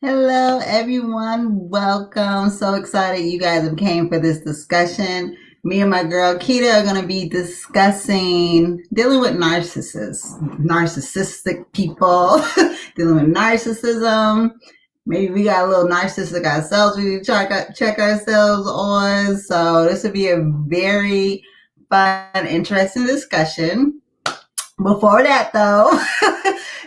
Hello, everyone. Welcome. So excited you guys have came for this discussion. Me and my girl Kita are going to be discussing dealing with narcissistic people, dealing with narcissism. Maybe we got a little narcissistic ourselves. We need to check ourselves on. So this will be a very fun, interesting discussion. Before that, though,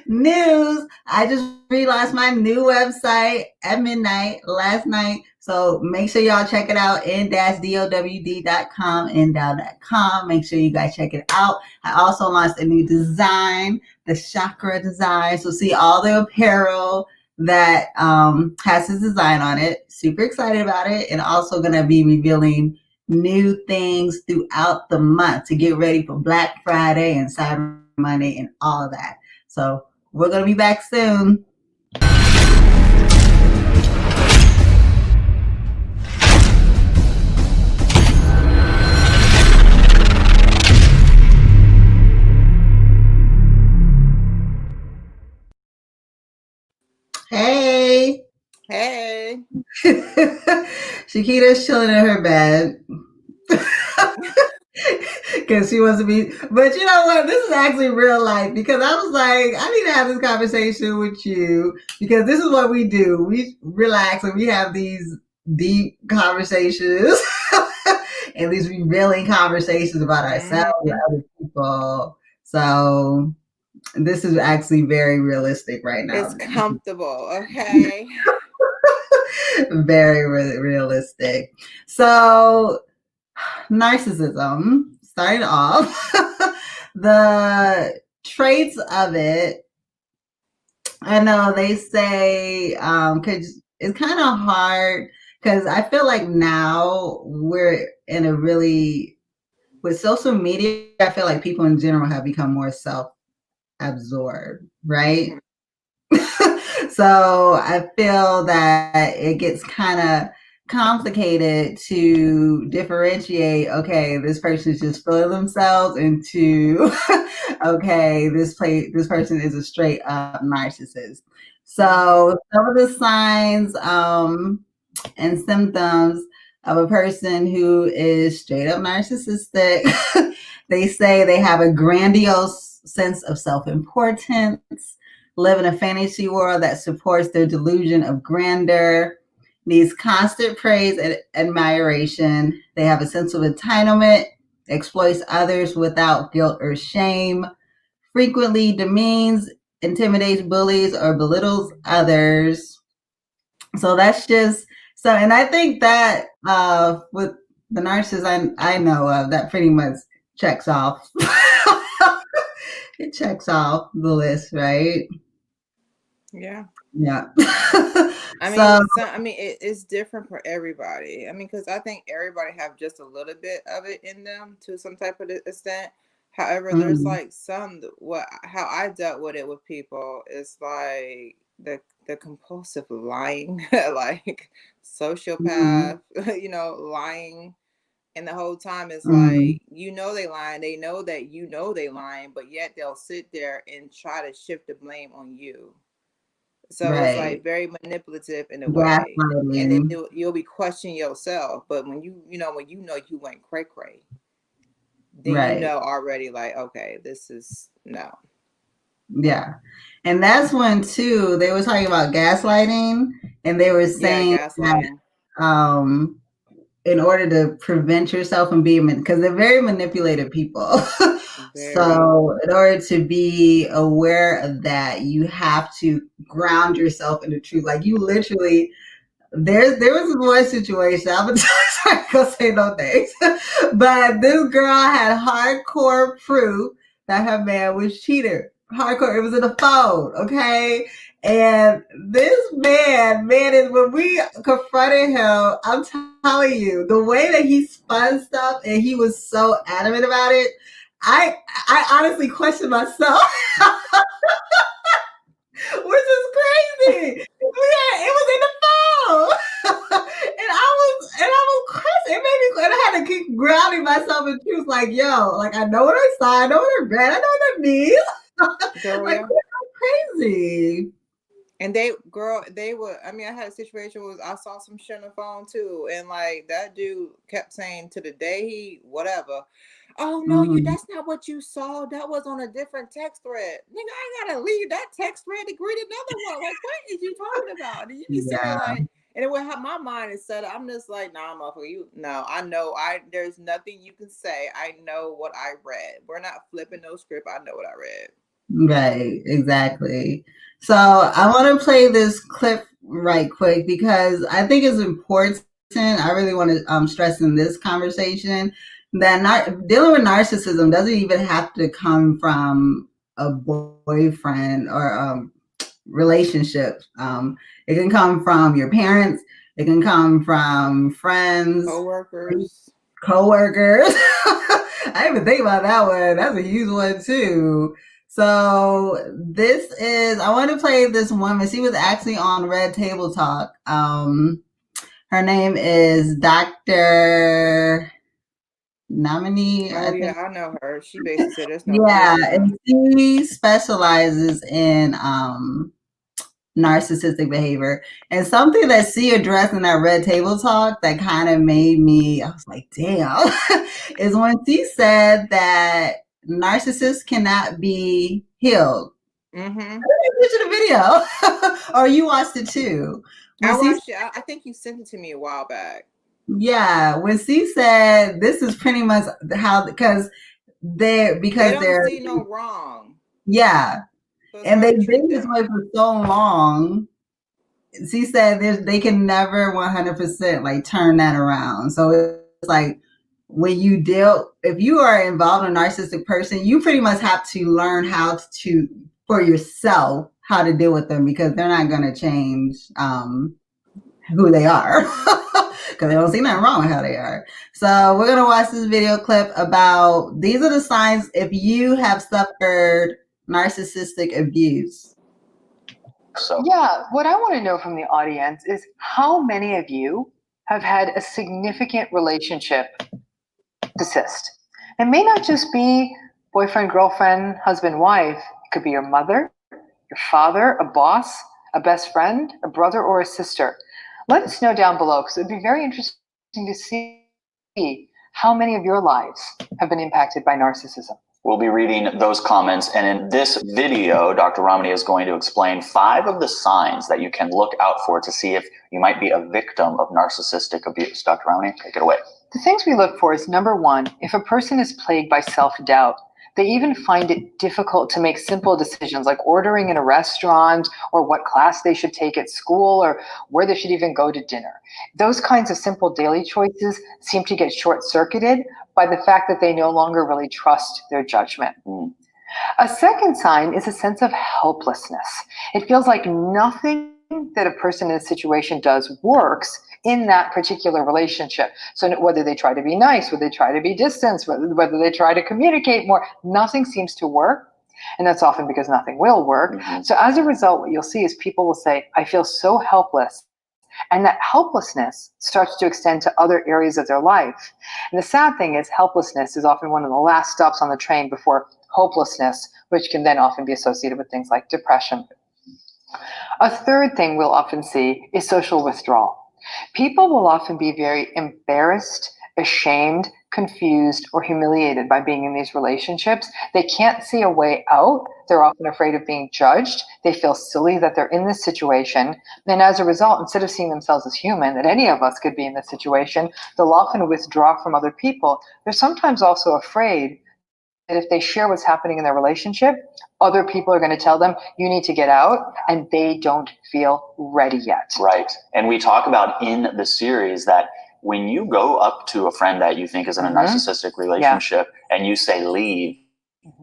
news. I just relaunched my new website at midnight last night. So make sure y'all check it out, n-dowd.com, n-dowd.com. Make sure you guys check it out. I also launched a new design, the chakra design. So see all the apparel that has this design on it. Super excited about it. And also going to be revealing new things throughout the month to get ready for Black Friday and Cyber Monday and all of that. So we're going to be back soon. Hey. Hey. Shakita's chilling in her bed. Because she wants to be, but you know what? This is actually real life because I was like, I need to have this conversation with you because this is what we do. We relax and we have these deep conversations and these revealing conversations about ourselves and other people. So this is actually very realistic right now. It's comfortable, okay? Very realistic. So narcissism, starting off, the traits of it, I know they say, because it's kind of hard, because I feel like now we're in a really, with social media, I feel like people in general have become more self-absorbed, right? So I feel that it gets kind of complicated to differentiate, okay, this person is just feeling themselves, into okay, this person is a straight up narcissist. So some of the signs and symptoms of a person who is straight up narcissistic, they say they have a grandiose sense of self-importance, live in a fantasy world that supports their delusion of grandeur, needs constant praise and admiration. They have a sense of entitlement, exploits others without guilt or shame, frequently demeans, intimidates, bullies, or belittles others. So that's just so, and I think that with the narcissist I know of, that pretty much checks off. It checks off the list, right? Yeah. Yeah. It's different for everybody. Because I think everybody have just a little bit of it in them to some type of extent. However, there's like how I dealt with it with people is like the compulsive lying, like sociopath, lying. And the whole time it's like, they lying. They know that they lying, but yet they'll sit there and try to shift the blame on you. So it's like very manipulative in a way. And then you'll be questioning yourself. But when you went cray cray, then already like, okay, this is no. Yeah. And that's when too, they were talking about gaslighting, and they were saying that in order to prevent yourself from being, because they're very manipulative people. So in order to be aware of that, you have to ground yourself in the truth. Like you literally, there was one situation, I'm sorry, gonna say no names, but this girl had hardcore proof that her man was cheating. Hardcore, it was in the phone, okay? And this man is, when we confronted him, I'm telling you, the way that he spun stuff and he was so adamant about it, I honestly questioned myself. Which is crazy. It was in the phone. and I was questioning. It made me, and I had to keep grounding myself in truth. Like, yo, like I know what I saw, I know what I read, I know what it means. Like, that's crazy. And they would, I mean, I had a situation where I saw some shit on the phone too. And like that dude kept saying to the day he, whatever, oh no, Mhm. that's not what you saw. That was on a different text thread. Nigga, I gotta leave that text thread to greet another one. Like, what is you talking about? And you be sitting there Yeah. like, and it would have my mind is set up. I'm just like, nah, motherfucker, I know there's nothing you can say. I know what I read. We're not flipping no script. I know what I read. Right, exactly. So I want to play this clip right quick because I think it's important. I really want to stress in this conversation that dealing with narcissism doesn't even have to come from a boyfriend or relationship. It can come from your parents. It can come from friends, Co-workers. co-workers. I didn't even think about that one. That's a huge one too. So I want to play this woman. She was actually on Red Table Talk. Her name is Dr. Nominee, Oh I yeah, think. I know her. She basically said there's no Yeah, criticism. and she specializes in narcissistic behavior. And something that she addressed in that Red Table Talk that kind of made me, I was like, damn, is when she said that narcissists cannot be healed. Mm-hmm. I sent you the video, or you watched it too. I When she, watched it. I think you sent it to me a while back. yeah, when she said this is pretty much how They because don't they're, see no wrong, yeah, so it's and hard to they've treat been this them. way for so long. She said they can never 100% like turn that around. So it's like when if you are involved in a narcissistic person, you pretty much have to learn how to, for yourself, how to deal with them because they're not going to change who they are because they don't see nothing wrong with how they are. So we're going to watch this video clip about these are the signs if you have suffered narcissistic abuse. So, yeah, what I want to know from the audience is how many of you have had a significant relationship desist? It may not just be boyfriend, girlfriend, husband, wife. It could be your mother, your father, a boss, a best friend, a brother, or a sister. Let us know down below because it would be very interesting to see how many of your lives have been impacted by narcissism. We'll be reading those comments, and in this video, Dr. Ramani is going to explain 5 of the signs that you can look out for to see if you might be a victim of narcissistic abuse. Dr. Ramani, take it away. The things we look for is, number 1, if a person is plagued by self-doubt, they even find it difficult to make simple decisions like ordering in a restaurant or what class they should take at school or where they should even go to dinner. Those kinds of simple daily choices seem to get short-circuited by the fact that they no longer really trust their judgment. A second sign is a sense of helplessness. It feels like nothing that a person in a situation does works in that particular relationship. So whether they try to be nice, whether they try to be distant, whether they try to communicate more, nothing seems to work. And that's often because nothing will work. Mm-hmm. So as a result, what you'll see is people will say, I feel so helpless. And that helplessness starts to extend to other areas of their life. And the sad thing is helplessness is often one of the last stops on the train before hopelessness, which can then often be associated with things like depression. A third thing we'll often see is social withdrawal. People will often be very embarrassed, ashamed, confused, or humiliated by being in these relationships. They can't see a way out. They're often afraid of being judged. They feel silly that they're in this situation. And as a result, instead of seeing themselves as human, that any of us could be in this situation, they'll often withdraw from other people. They're sometimes also afraid that if they share what's happening in their relationship, other people are going to tell them, you need to get out, and they don't feel ready yet. Right. And we talk about in the series that when you go up to a friend that you think is in a narcissistic relationship and you say leave,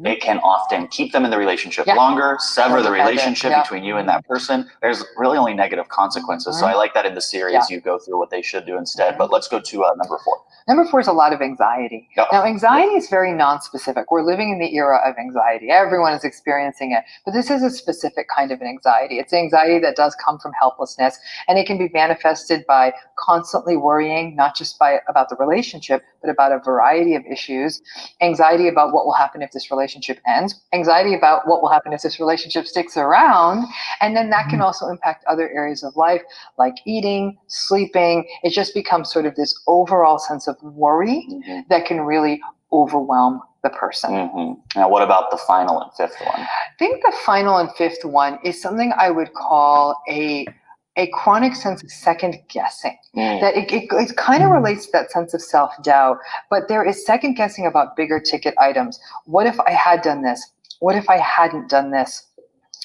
it can often keep them in the relationship longer, sever the relationship between you and that person. There's really only negative consequences. So I like that in the series you go through what they should do instead. But let's go to number 4. Number 4 is a lot of anxiety. Now, anxiety is very non-specific. We're living in the era of anxiety. Everyone is experiencing it. But this is a specific kind of an anxiety. It's anxiety that does come from helplessness. And it can be manifested by constantly worrying, not just about the relationship, but about a variety of issues. Anxiety about what will happen if this relationship ends, anxiety about what will happen if this relationship sticks around. And then that can also impact other areas of life, like eating, sleeping. It just becomes sort of this overall sense of worry that can really overwhelm the person. Now, what about the final and fifth one? I think the final and fifth one is something I would call a chronic sense of second guessing. That it kind of relates to that sense of self-doubt, but there is second guessing about bigger ticket items. What if I had done this? What if I hadn't done this?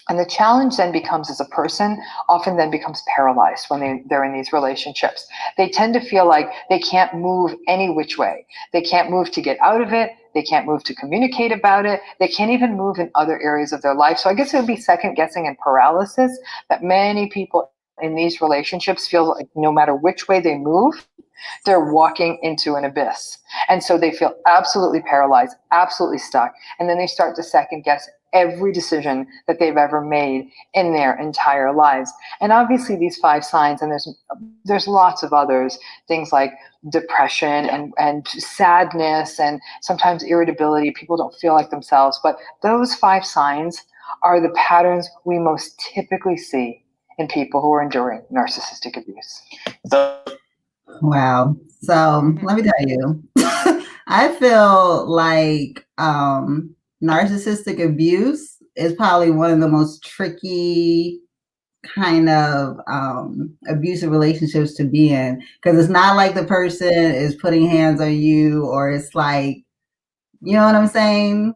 And the challenge then becomes, as a person, often then becomes paralyzed when they're in these relationships. They tend to feel like they can't move any which way. They can't move to get out of it. They can't move to communicate about it. They can't even move in other areas of their life. So I guess it would be second guessing and paralysis that many people in these relationships feel like no matter which way they move, they're walking into an abyss. And so they feel absolutely paralyzed, absolutely stuck. And then they start to second guess every decision that they've ever made in their entire lives. And obviously these 5 signs, and there's lots of others, things like depression and sadness and sometimes irritability. People don't feel like themselves. But those 5 signs are the patterns we most typically see in people who are enduring narcissistic abuse. Wow. So let me tell you, I feel like narcissistic abuse is probably one of the most tricky kind of abusive relationships to be in, because it's not like the person is putting hands on you, or it's like, you know what I'm saying?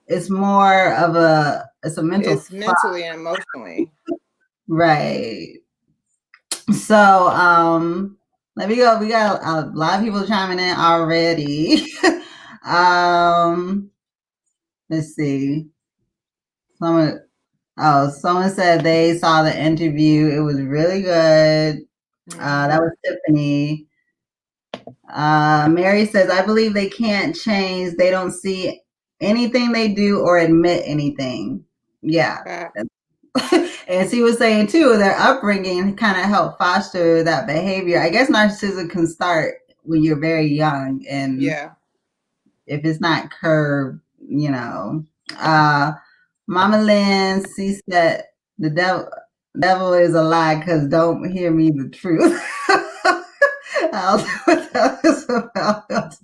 It's more of it's a mental. It's mentally and emotionally. Right. So let me go. We got a lot of people chiming in already. Let's see. Someone said they saw the interview. It was really good. That was Tiffany. Mary says, I believe they can't change. They don't see anything they do or admit anything. Yeah. And she was saying too, their upbringing kind of helped foster that behavior. I guess narcissism can start when you're very young, and if it's not curbed, you know. Mama Lynn, she said the devil is a lie, because don't hear me the truth. I don't know what that is about.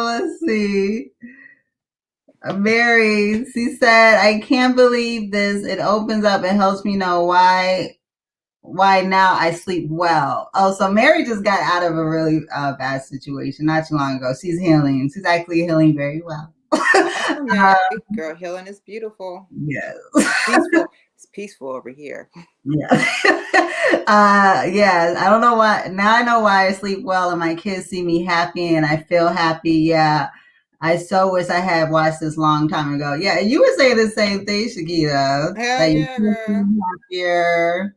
Let's see. Mary, she said, I can't believe this. It opens up and helps me know why now I sleep well. Oh, so Mary just got out of a really bad situation not too long ago. She's healing. She's actually healing very well. Girl, healing is beautiful. Yes. Peaceful. It's peaceful over here. Yeah. Yeah. I don't know why. Now I know why I sleep well and my kids see me happy and I feel happy. Yeah. I so wish I had watched this long time ago. Yeah, you were saying the same thing, Shakita. Hell yeah, girl. Happier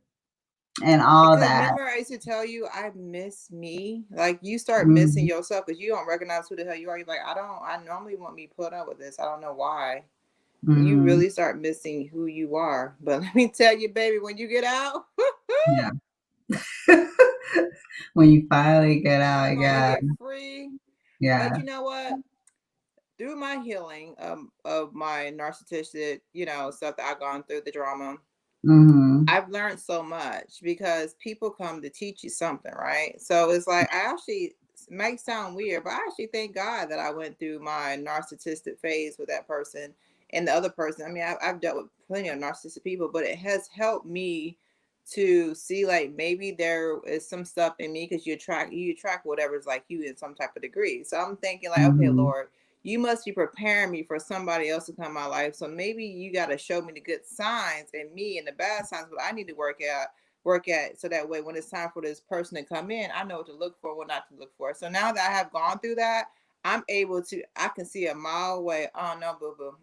and all because that. Remember, I used to tell you I miss me. Like you start missing yourself because you don't recognize who the hell you are. You're like, I normally want me put up with this. I don't know why. You really start missing who you are. But let me tell you, baby, when you get out, yeah. When you finally get out, get free. Yeah. But you know what? Through my healing of my narcissistic, stuff that I've gone through, the drama, I've learned so much because people come to teach you something, right? So it's like, it might sound weird, but I actually thank God that I went through my narcissistic phase with that person and the other person. I mean, I've dealt with plenty of narcissistic people, but it has helped me to see like maybe there is some stuff in me because you attract whatever's like you in some type of degree. So I'm thinking like, okay, Lord, you must be preparing me for somebody else to come in my life. So maybe you got to show me the good signs in me and the bad signs, but I need to work at so that way when it's time for this person to come in, I know what to look for, what not to look for. So now that I have gone through that, I can see a mile away. Oh no, boo boo.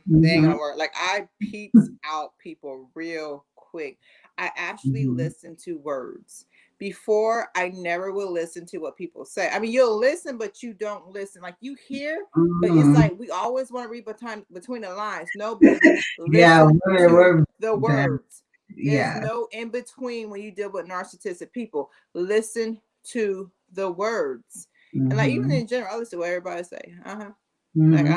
They ain't gonna work. Like I peeps out people real quick. I actually listen to words. Before, I never will listen to what people say. I mean, you'll listen, but you don't listen. Like you hear, but it's like we always want to read between the lines. No, boo boo. Listen to the words. There's no in between when you deal with narcissistic people. Listen to the words. And like even in general, I listen to what everybody say. Like Mm-hmm.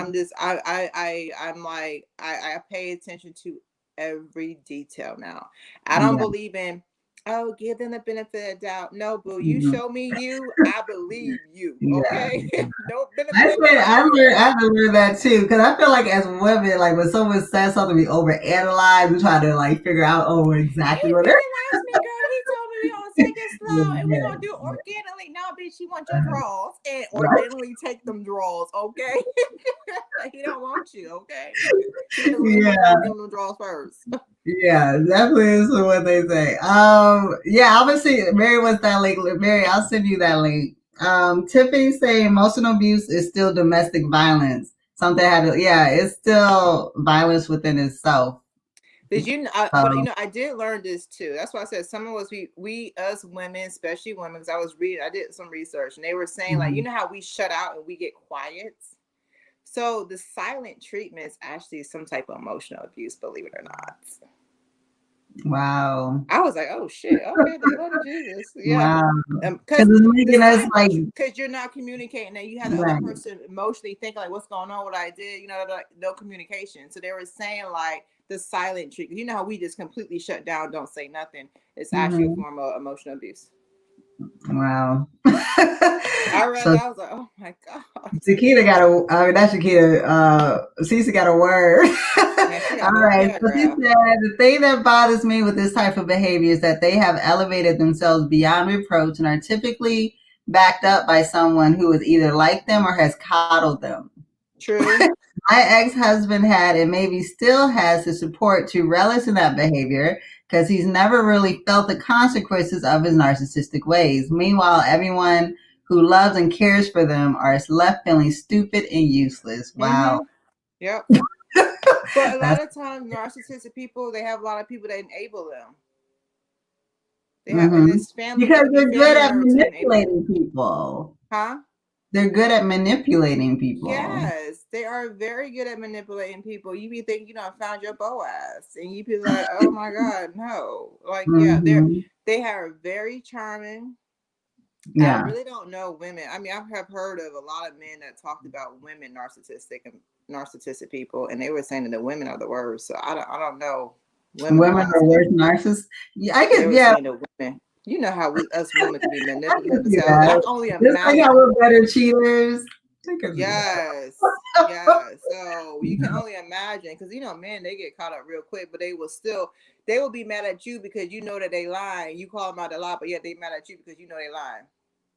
I'm like I pay attention to every detail now. I don't Yeah. believe in, oh, give them the benefit of doubt. No, boo, you Mm-hmm. show me you, I believe you. Yeah. Okay, no benefit I of said doubt I here. learned I had to learn that too because I feel like as women, like when someone says something, we overanalyze. We try to like figure out He exactly what they're. really likes me, girl. He told me we gonna take it slow and we gonna do it organically. No, bitch, he wants your draws and Right. organically take them draws, okay? He don't want you, okay? He just leave them Yeah. alone, give them the draws first. Yeah, definitely is what they say. Yeah, I'm gonna see. Mary wants that link. Mary, I'll send you that link. Tiffany saying emotional abuse is still domestic violence. Something had to, yeah, it's still violence within itself. Did you? But So, I did learn this too. That's why I said some of us, we us women, especially women, because I was reading, I did some research, and they were saying like, you mhm. know how we shut out and we get quiet. So the silent treatment is actually some type of emotional abuse, believe it or not. Wow, I was like, oh shit, okay, the blood of Jesus, yeah. wow, because Because it's the making us silent, like because you're not communicating, and you have the other right. person emotionally thinking like, what's going on, what I did, like, no communication. So they were saying like the silent treatment. You know how we just completely shut down, don't say nothing. It's actually a Mhm. form of emotional abuse. Wow. I read So that, I was like, oh my god. Shakita got a, I mean, not Shakita, Cece got a word. Man, she got All a whole right. So she paragraph. said, the thing that bothers me with this type of behavior is that they have elevated themselves beyond reproach and are typically backed up by someone who is either like them or has coddled them. True. My ex-husband had and maybe still has the support to relish in that behavior because he's never really felt the consequences of his narcissistic ways. Meanwhile, everyone who loves and cares for them are left feeling stupid and useless. Wow. Mm-hmm. Yep. But a lot That's of times, narcissistic people, they have a lot of people that enable them. They have, and hmm it's family. It because could be they're good family at members who enable them. manipulating people. Huh? They're good at manipulating people. Yes, they are very good at manipulating people. You be thinking, found your Boaz, and you be like, oh my God, no. Like, yeah, hmm they are very charming. I Yeah. really don't know women. I mean, I have heard of a lot of men that talked about women narcissistic people, and they were saying that the women are the worst. So I don't know women Women are honestly. worse narcissists. Yeah, I They could, were yeah, saying the women. You know how us women can be I can manipulative as see hell. I that. can only Just like how imagine. we're better cheaters. I can see that. Yes. Yeah. So you can only imagine because men, they get caught up real quick, but they will be mad at you because you know that they lying. You call them out a lie, but yet they mad at you because you know they lying.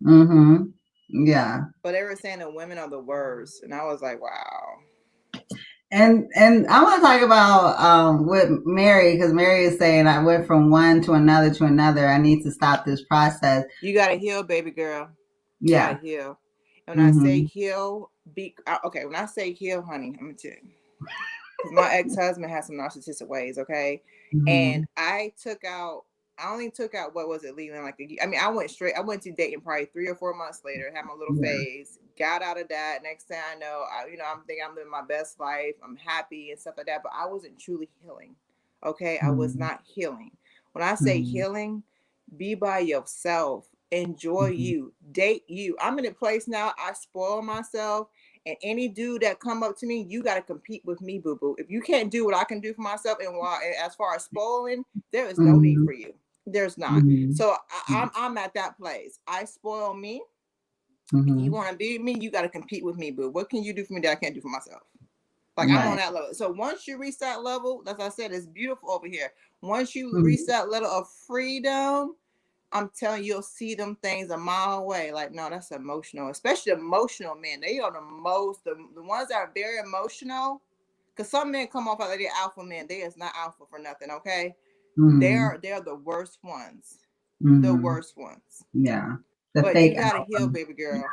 Mm-hmm. Yeah. But they were saying that women are the worst. And I was like, wow. And I want to talk about with Mary because Mary is saying I went from one to another to another. I need to stop this process. You gotta heal, baby girl. You gotta Yeah. heal. And when I say Mm-hmm. heal, okay, when I say heal, honey, I'm gonna tell you. Because my ex-husband has some narcissistic ways, okay? And Mm-hmm. I only took out, what was it, leaving like I mean, I went to dating probably 3 or 4 months later, had my little Yeah. phase, got out of that. Next thing I know, I'm thinking I'm living my best life, I'm happy and stuff like that, but I wasn't truly healing, okay? I was Mm-hmm. not healing. When I say Mm-hmm. healing, be by yourself, enjoy Mm-hmm. you, date you. I'm in a place now, I spoil myself. And any dude that come up to me, you got to compete with me, boo boo. If you can't do what I can do for myself, and as far as spoiling, there is no need Mm-hmm. for you. There's not. Mm-hmm. So I'm at that place. I spoil me. You Mm-hmm. want to be with me, you got to compete with me, boo. What can you do for me that I can't do for myself? Like I'm on Right. that level. So once you reach that level, as I said, it's beautiful over here. Once you reach Mm-hmm. that level of freedom, I'm telling you, you'll see them things a mile away. Like, no, that's emotional, especially emotional men. They are the ones that are very emotional. Because some men come off like they're alpha men. They is not alpha for nothing, okay? Mm-hmm. They're the worst ones. The Mm-hmm. worst ones. Yeah. The But you fake gotta heal, alpha. baby girl.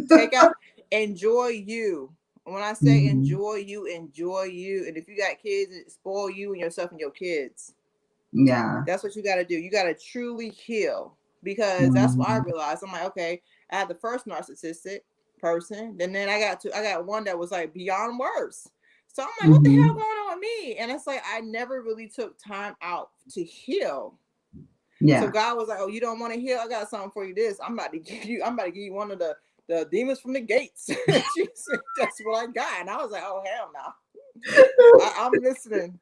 Take out, enjoy you. When I say Mm-hmm. enjoy you, enjoy you. And if you got kids, spoil you and yourself and your kids. Yeah. That's what you got to do. You got to truly heal because that's what I Mm-hmm. realized. I'm like, okay, I had the first narcissistic person, and then I got one that was like beyond worse. So I'm like, what the hell Mm-hmm. going on with me? And it's like I never really took time out to heal. So Yeah. God was like, oh, you don't want to heal? I got something for you. I'm about to give you one of the the demons from the gates. She said, that's what I got. And I was like, oh, hell no. I'm listening.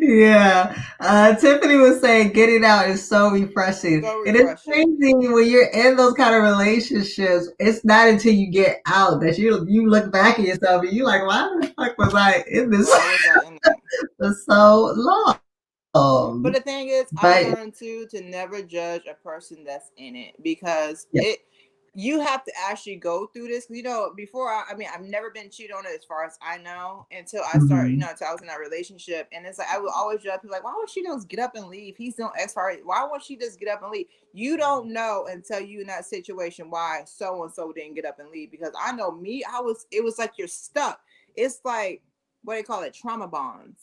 Yeah. Tiffany was saying getting out is so refreshing. It is crazy when you're in those kind of relationships. It's not until you get out that you look back at yourself and you're like, why the fuck was I in this for so long? But the thing is, I learned to never judge a person that's in it, because you have to actually go through this. You know, before I've never been cheated on as far as I know, until I started, until I was in that relationship. And it's like, I would always judge people like, why would she just get up and leave? He's doing X, Y. Why won't she just get up and leave? You don't know until you in that situation why so-and-so didn't get up and leave. Because I know me, it was like you're stuck. It's like, what do they call it? Trauma bonds.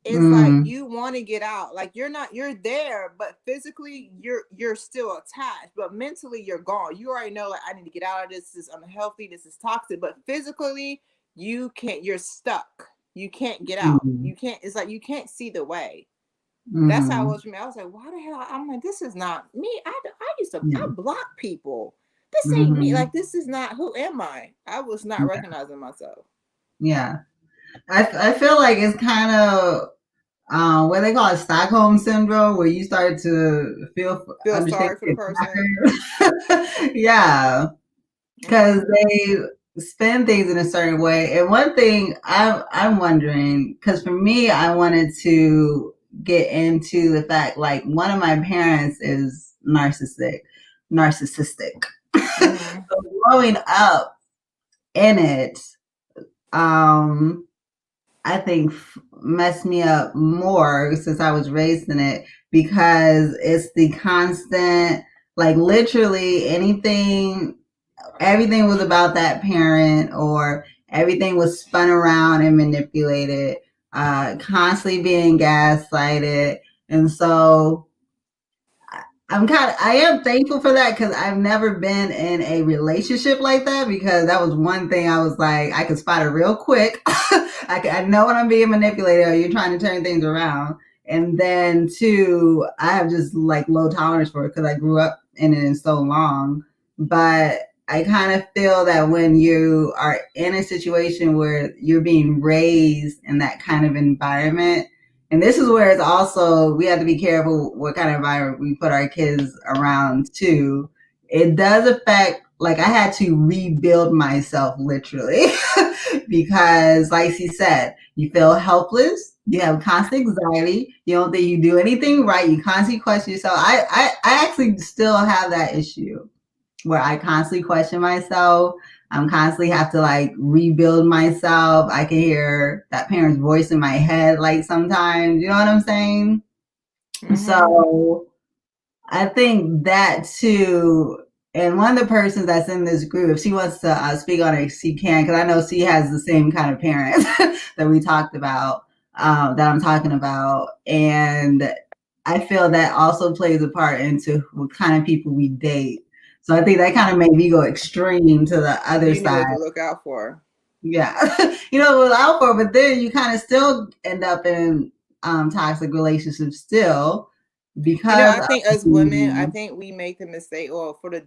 It's like you want to get out, like you're there, but physically you're still attached, but mentally you're gone. You already know, like, I need to get out of this. This is unhealthy. This is toxic. But physically, you can't. You're stuck. You can't get out. You can't. It's like you can't see the way. That's how it was for me. I was like, why the hell? I'm like, this is not me. I used to I block people. This ain't me. Like, this is not. Who am I? I was not recognizing myself. Yeah. I feel like it's kind of what they call it, Stockholm syndrome, where you start to feel sorry for the person. Yeah, because they spend things in a certain way. And one thing I'm wondering, because for me, I wanted to get into the fact, like, one of my parents is narcissistic. So growing up in it, I think messed me up more since I was raised in it, because it's the constant, like, literally everything was about that parent, or everything was spun around and manipulated, constantly being gaslighted. And so I am thankful for that, because I've never been in a relationship like that, because that was one thing I was like, I could spot it real quick. I know when I'm being manipulated or you're trying to turn things around. And then two, I have just like low tolerance for it because I grew up in it so long. But I kind of feel that when you are in a situation where you're being raised in that kind of environment, and this is where it's also, we have to be careful what kind of environment we put our kids around too. It does affect, like, I had to rebuild myself literally because, like she said, you feel helpless, you have constant anxiety, you don't think you do anything right, you constantly question yourself. I actually still have that issue where I constantly question myself. I'm constantly have to like rebuild myself. I can hear that parent's voice in my head, like, sometimes, you know what I'm saying? So I think that too. And one of the persons that's in this group, if she wants to speak on it, she can, because I know she has the same kind of parents that we talked about, that I'm talking about. And I feel that also plays a part into what kind of people we date. So I think that kind of made me go extreme to the other side. You need to look out for. Yeah. You know, look out for, but then you kind of still end up in toxic relationships still. Because, you know, I think as women, I think we make the mistake, or from the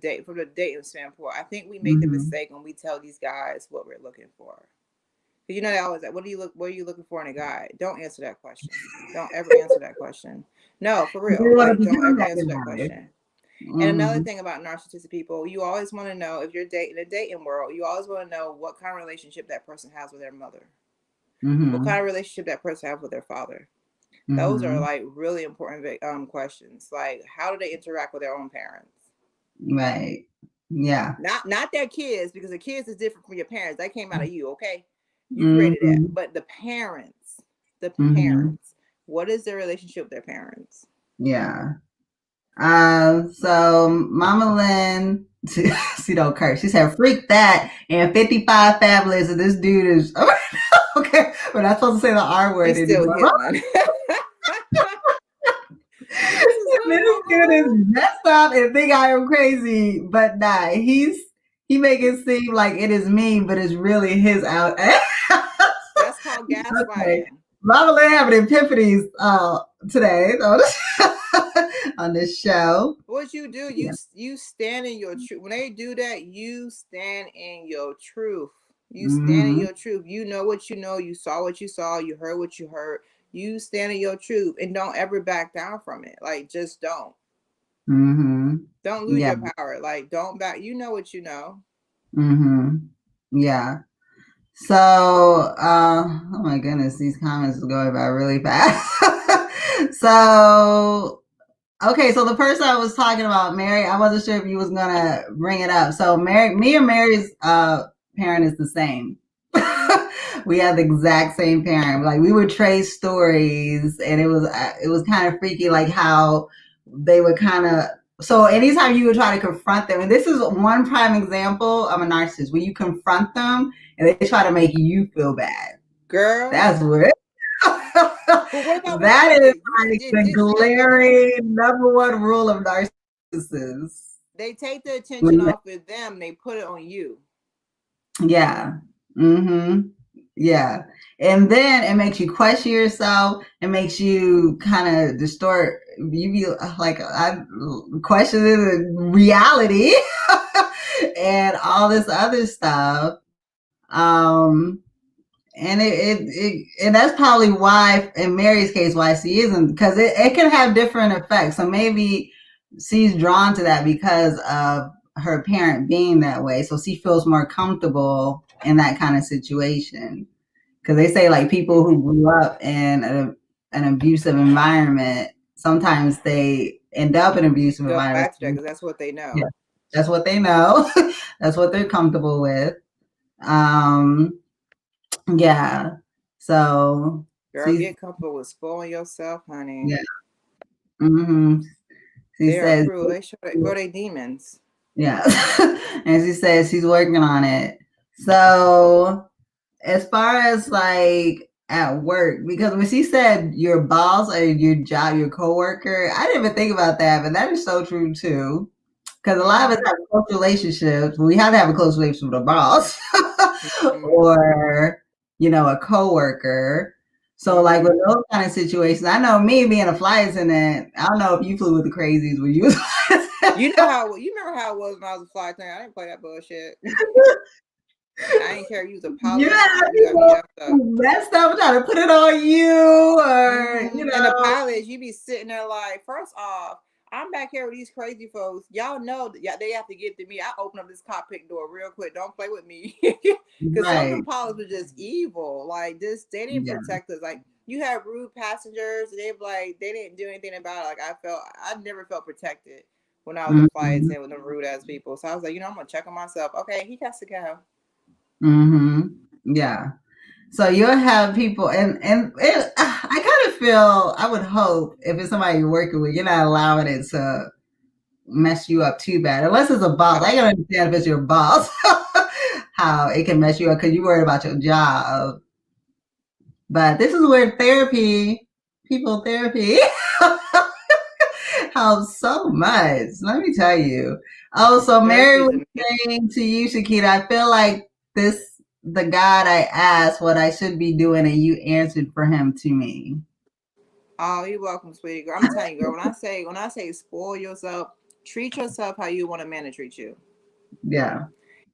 dating standpoint, I think we make the mistake when we tell these guys what we're looking for. Because, you know, they always like, what are you looking for in a guy? Don't answer that question. Don't ever answer that question. No, for real. Like, don't ever answer that question. And another thing about narcissistic people, you always want to know, if you're dating, in a dating world, you always want to know what kind of relationship that person has with their mother. What kind of relationship that person has with their father. Those are like really important questions. Like, how do they interact with their own parents? Right. Yeah. Not their kids, because the kids is different from your parents. That came out of you, okay? You created that. But the parents, what is their relationship with their parents? Yeah. So Mama Lynn, she don't curse. She said, "Freak that!" And 55 families, and this dude is okay. We're not supposed to say the R word anymore. This dude is messed up and think I am crazy, but nah, he make it seem like it is me, but it's really his out. That's called gaslighting. Mama Lynn having epiphanies today. on this show. What you do, you stand in your truth. When they do that, you stand in your truth. You stand in your truth. You know what you know. You saw what you saw. You heard what you heard. You stand in your truth and don't ever back down from it. Like, just don't. Don't lose your power. Like, don't back. You know what you know. Yeah. So, oh my goodness, these comments are going by really fast. So, okay, so the person I was talking about, Mary, I wasn't sure if you was gonna bring it up. So, me and Mary's parent is the same. We have the exact same parent. Like, we would trade stories, and it was kind of freaky, like how they would kind of. So anytime you would try to confront them, and this is one prime example of a narcissist, when you confront them and they try to make you feel bad. Girl, that's weird. That is like the glaring number one rule of narcissists. They take the attention off of them, they put it on you. Yeah. Yeah. And then it makes you question yourself. It makes you kind of distort. You be like, I'm questioning reality and all this other stuff. And and that's probably why, in Mary's case, why she isn't, because it can have different effects. So maybe she's drawn to that because of her parent being that way. So she feels more comfortable in that kind of situation. Because they say, like, people who grew up in an abusive environment, sometimes they end up in an abusive environment. Because that's what they know. Yeah, that's what they know. That's what they're comfortable with. Yeah. So, girl, get comfortable with spoiling yourself, honey. Yeah. They're cruel. They show they demons. Yeah. And she says she's working on it. So, as far as like at work, because when she said your boss or your job, your coworker, I didn't even think about that, but that is so true too. Because a lot of us have close relationships. We have to have a close relationship with a boss or, a coworker. So, like, with those kind of situations, I know me being a flight attendant, I don't know if you flew with the crazies when you was you remember how it was when I was a flight attendant. I didn't play that bullshit. I didn't care if you was a pilot. You got me messed up trying to put it on you, or and the pilots, you be sitting there like, first off, I'm back here with these crazy folks. Y'all know that they have to get to me. I open up this cockpit door real quick. Don't play with me, because some of the pilots were just evil. Like this, they didn't protect us. Like you had rude passengers, and they didn't do anything about it. Like I never felt protected when I was a flight attendant with them rude ass people. So I was like, I'm gonna check on myself. Okay, he has to go. Yeah. So you'll have people, and I kind of feel, I would hope, if it's somebody you're working with, you're not allowing it to mess you up too bad, unless it's a boss. I can understand if it's your boss, how it can mess you up because you're worried about your job. But this is where people therapy helps so much. Let me tell you. Oh, so Mary was saying to you, Shakita, I feel like the God I asked what I should be doing, and you answered for him to me. Oh, you're welcome, sweetie girl. I'm telling you, girl, when I say spoil yourself, treat yourself how you want a man to treat you. Yeah.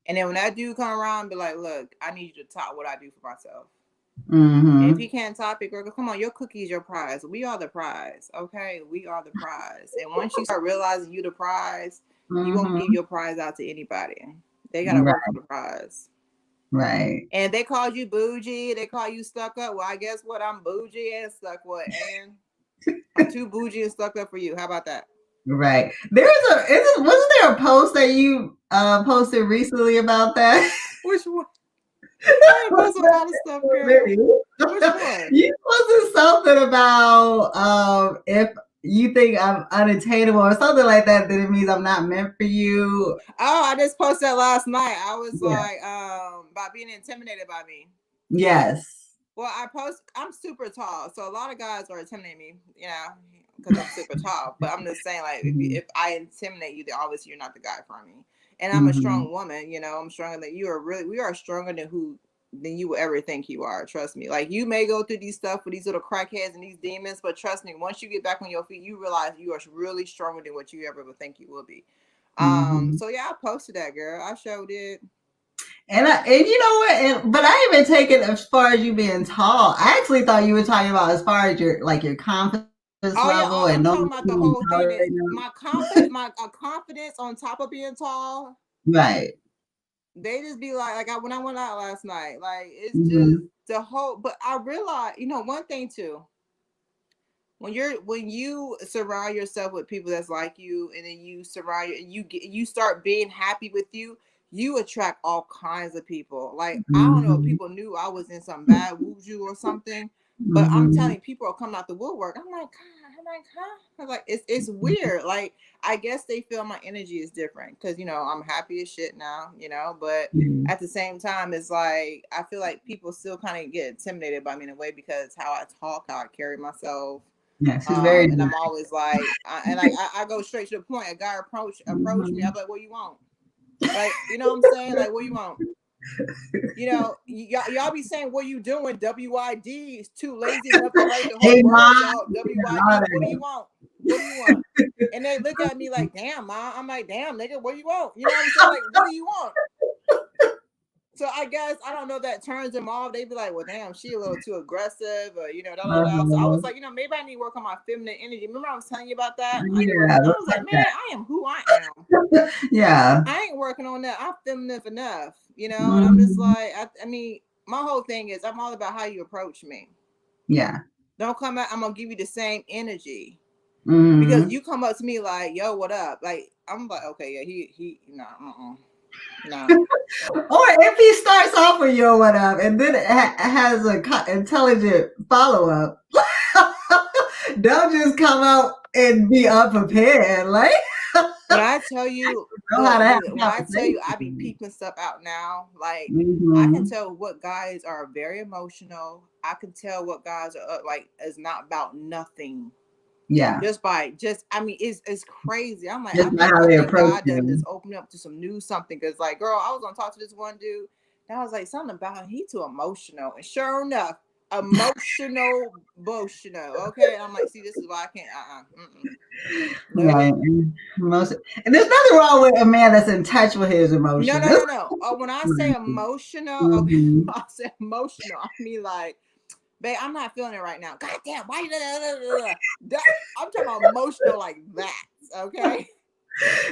And then when that dude come around, be like, look, I need you to top what I do for myself. And if he can't top it, girl, come on, your cookie is your prize. We are the prize, okay? We are the prize. And once you start realizing you the prize, you won't give your prize out to anybody. They gotta work for the prize. Right. And they called you bougie. They call you stuck up. Well, I guess what? I'm bougie and stuck up. And I'm too bougie and stuck up for you. How about that? Right. Wasn't there a post that you posted recently about that? Which one? I posted a lot of stuff, girl. Which one? You posted something about if you think I'm unattainable or something like that, then it means I'm not meant for you. Oh, I just posted that last night. I was like, about being intimidated by me. Yes. Well, I'm super tall, so a lot of guys are intimidating me, because I'm super tall. But I'm just saying, like, if I intimidate you, then obviously you're not the guy for me. And I'm a strong woman, I'm stronger than you are. We are stronger than who than you will ever think you are. Trust me. Like, you may go through these stuff with these little crackheads and these demons, but trust me, once you get back on your feet, you realize you are really stronger than what you ever would think you will be. So yeah, I posted that, girl. I showed it. And you know what? But I even take it as far as you being tall. I actually thought you were talking about as far as your confidence level I'm and talking knowing about the you're whole thing. Is my confidence on top of being tall. right. They just be like when I went out last night, like it's just the whole. But I realized, one thing too. When you surround yourself with people that's like you, and then you start being happy with you attract all kinds of people. Like, I don't know if people knew I was in some bad wuju or something, but I'm telling you, people are coming out the woodwork. I'm like, huh? I'm like, it's weird. Like, I guess they feel my energy is different because I'm happy as shit now, but at the same time, it's like I feel like people still kind of get intimidated by me in a way because how I talk, how I carry myself. Yeah, she's very and I'm always like, I go straight to the point. A guy approach me, I'm like, what you want? Like, you know what I'm saying? Like, what you want? Y'all be saying, what you doing? WID is too lazy enough to write the whole word, y'all. WID, what do you want? What do you want? And they look at me like, damn, ma. I'm like, damn, nigga, what do you want? You know what I'm saying? Like, what do you want? So I guess, I don't know, that turns them off. They be like, well, damn, she a little too aggressive, or, So I was like, maybe I need to work on my feminine energy. Remember I was telling you about that? I was like, man, I am who I am. Yeah. I ain't working on that. I'm feminine enough, And I'm just like, I mean, my whole thing is I'm all about how you approach me. Yeah. Don't come out, I'm going to give you the same energy. Because you come up to me like, yo, what up? Like, I'm like, okay, yeah, he no. Or if he starts off with yo, what up, and then it has a intelligent follow up, don't just come out and be unprepared. Like, when I tell you, I be peeping stuff out now. Like, I can tell what guys are very emotional. I can tell what guys are like is not about nothing. Yeah. I mean, it's crazy. I'm like, I think God done just opened up to some new something. Cause like, girl, I was gonna talk to this one dude, and I was like, something about him, he too emotional. And sure enough, emotional. Okay. And I'm like, see, this is why I can't. No. Right. And there's nothing wrong with a man that's in touch with his emotions. No. When I say emotional, okay, I say emotional, I mean like, babe, I'm not feeling it right now. God damn, why I'm talking about emotional like that, okay?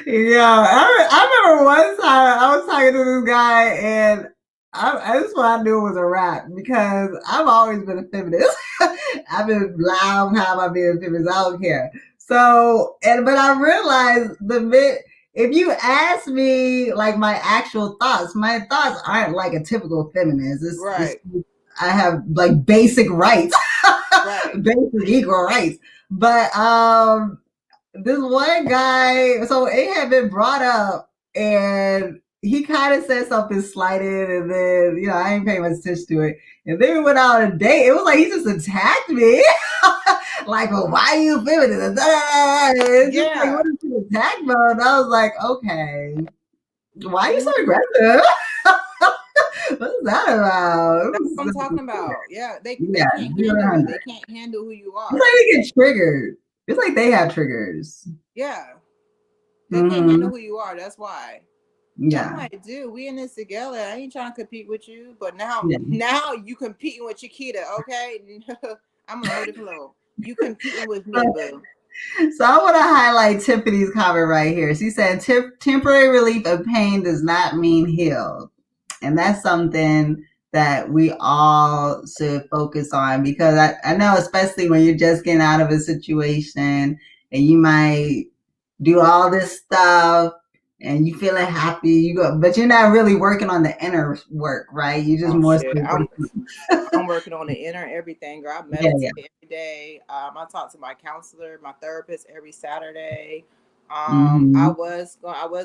Yeah, I remember one time I was talking to this guy, and this one I knew it was a wrap because I've always been a feminist. I've been loud how am I being a feminist? I don't care. So, but I realized if you ask me like my actual thoughts, my thoughts aren't like a typical feminist. Right. I have like basic rights, right. Basic equal rights. But this one guy, so it had been brought up, and he kind of said something slighted, and then I ain't paying much attention to it. And then we went out on a date. It was like he just attacked me, like, "Well, why are you feminist?" Just like, what is the attack mode? And I was like, okay, why are you so aggressive? What's that about? That's what I'm talking about. Yeah, they can't handle it. They can't handle who you are. It's like they get triggered. It's like they have triggers. Yeah. They can't handle who you are. That's why. Yeah. I'm like, dude, we in this together. I ain't trying to compete with you. But now you competing with Chiquita, okay? I'm on a whole different level. You competing with me, boo. So I want to highlight Tiffany's comment right here. She said, temporary relief of pain does not mean healed. And that's something that we all should focus on, because I know, especially when you're just getting out of a situation and you might do all this stuff and you feeling happy, but you're not really working on the inner work, right? You just I'm working on the inner everything, girl. I meditate every day. I talk to my counselor, my therapist every Saturday. I was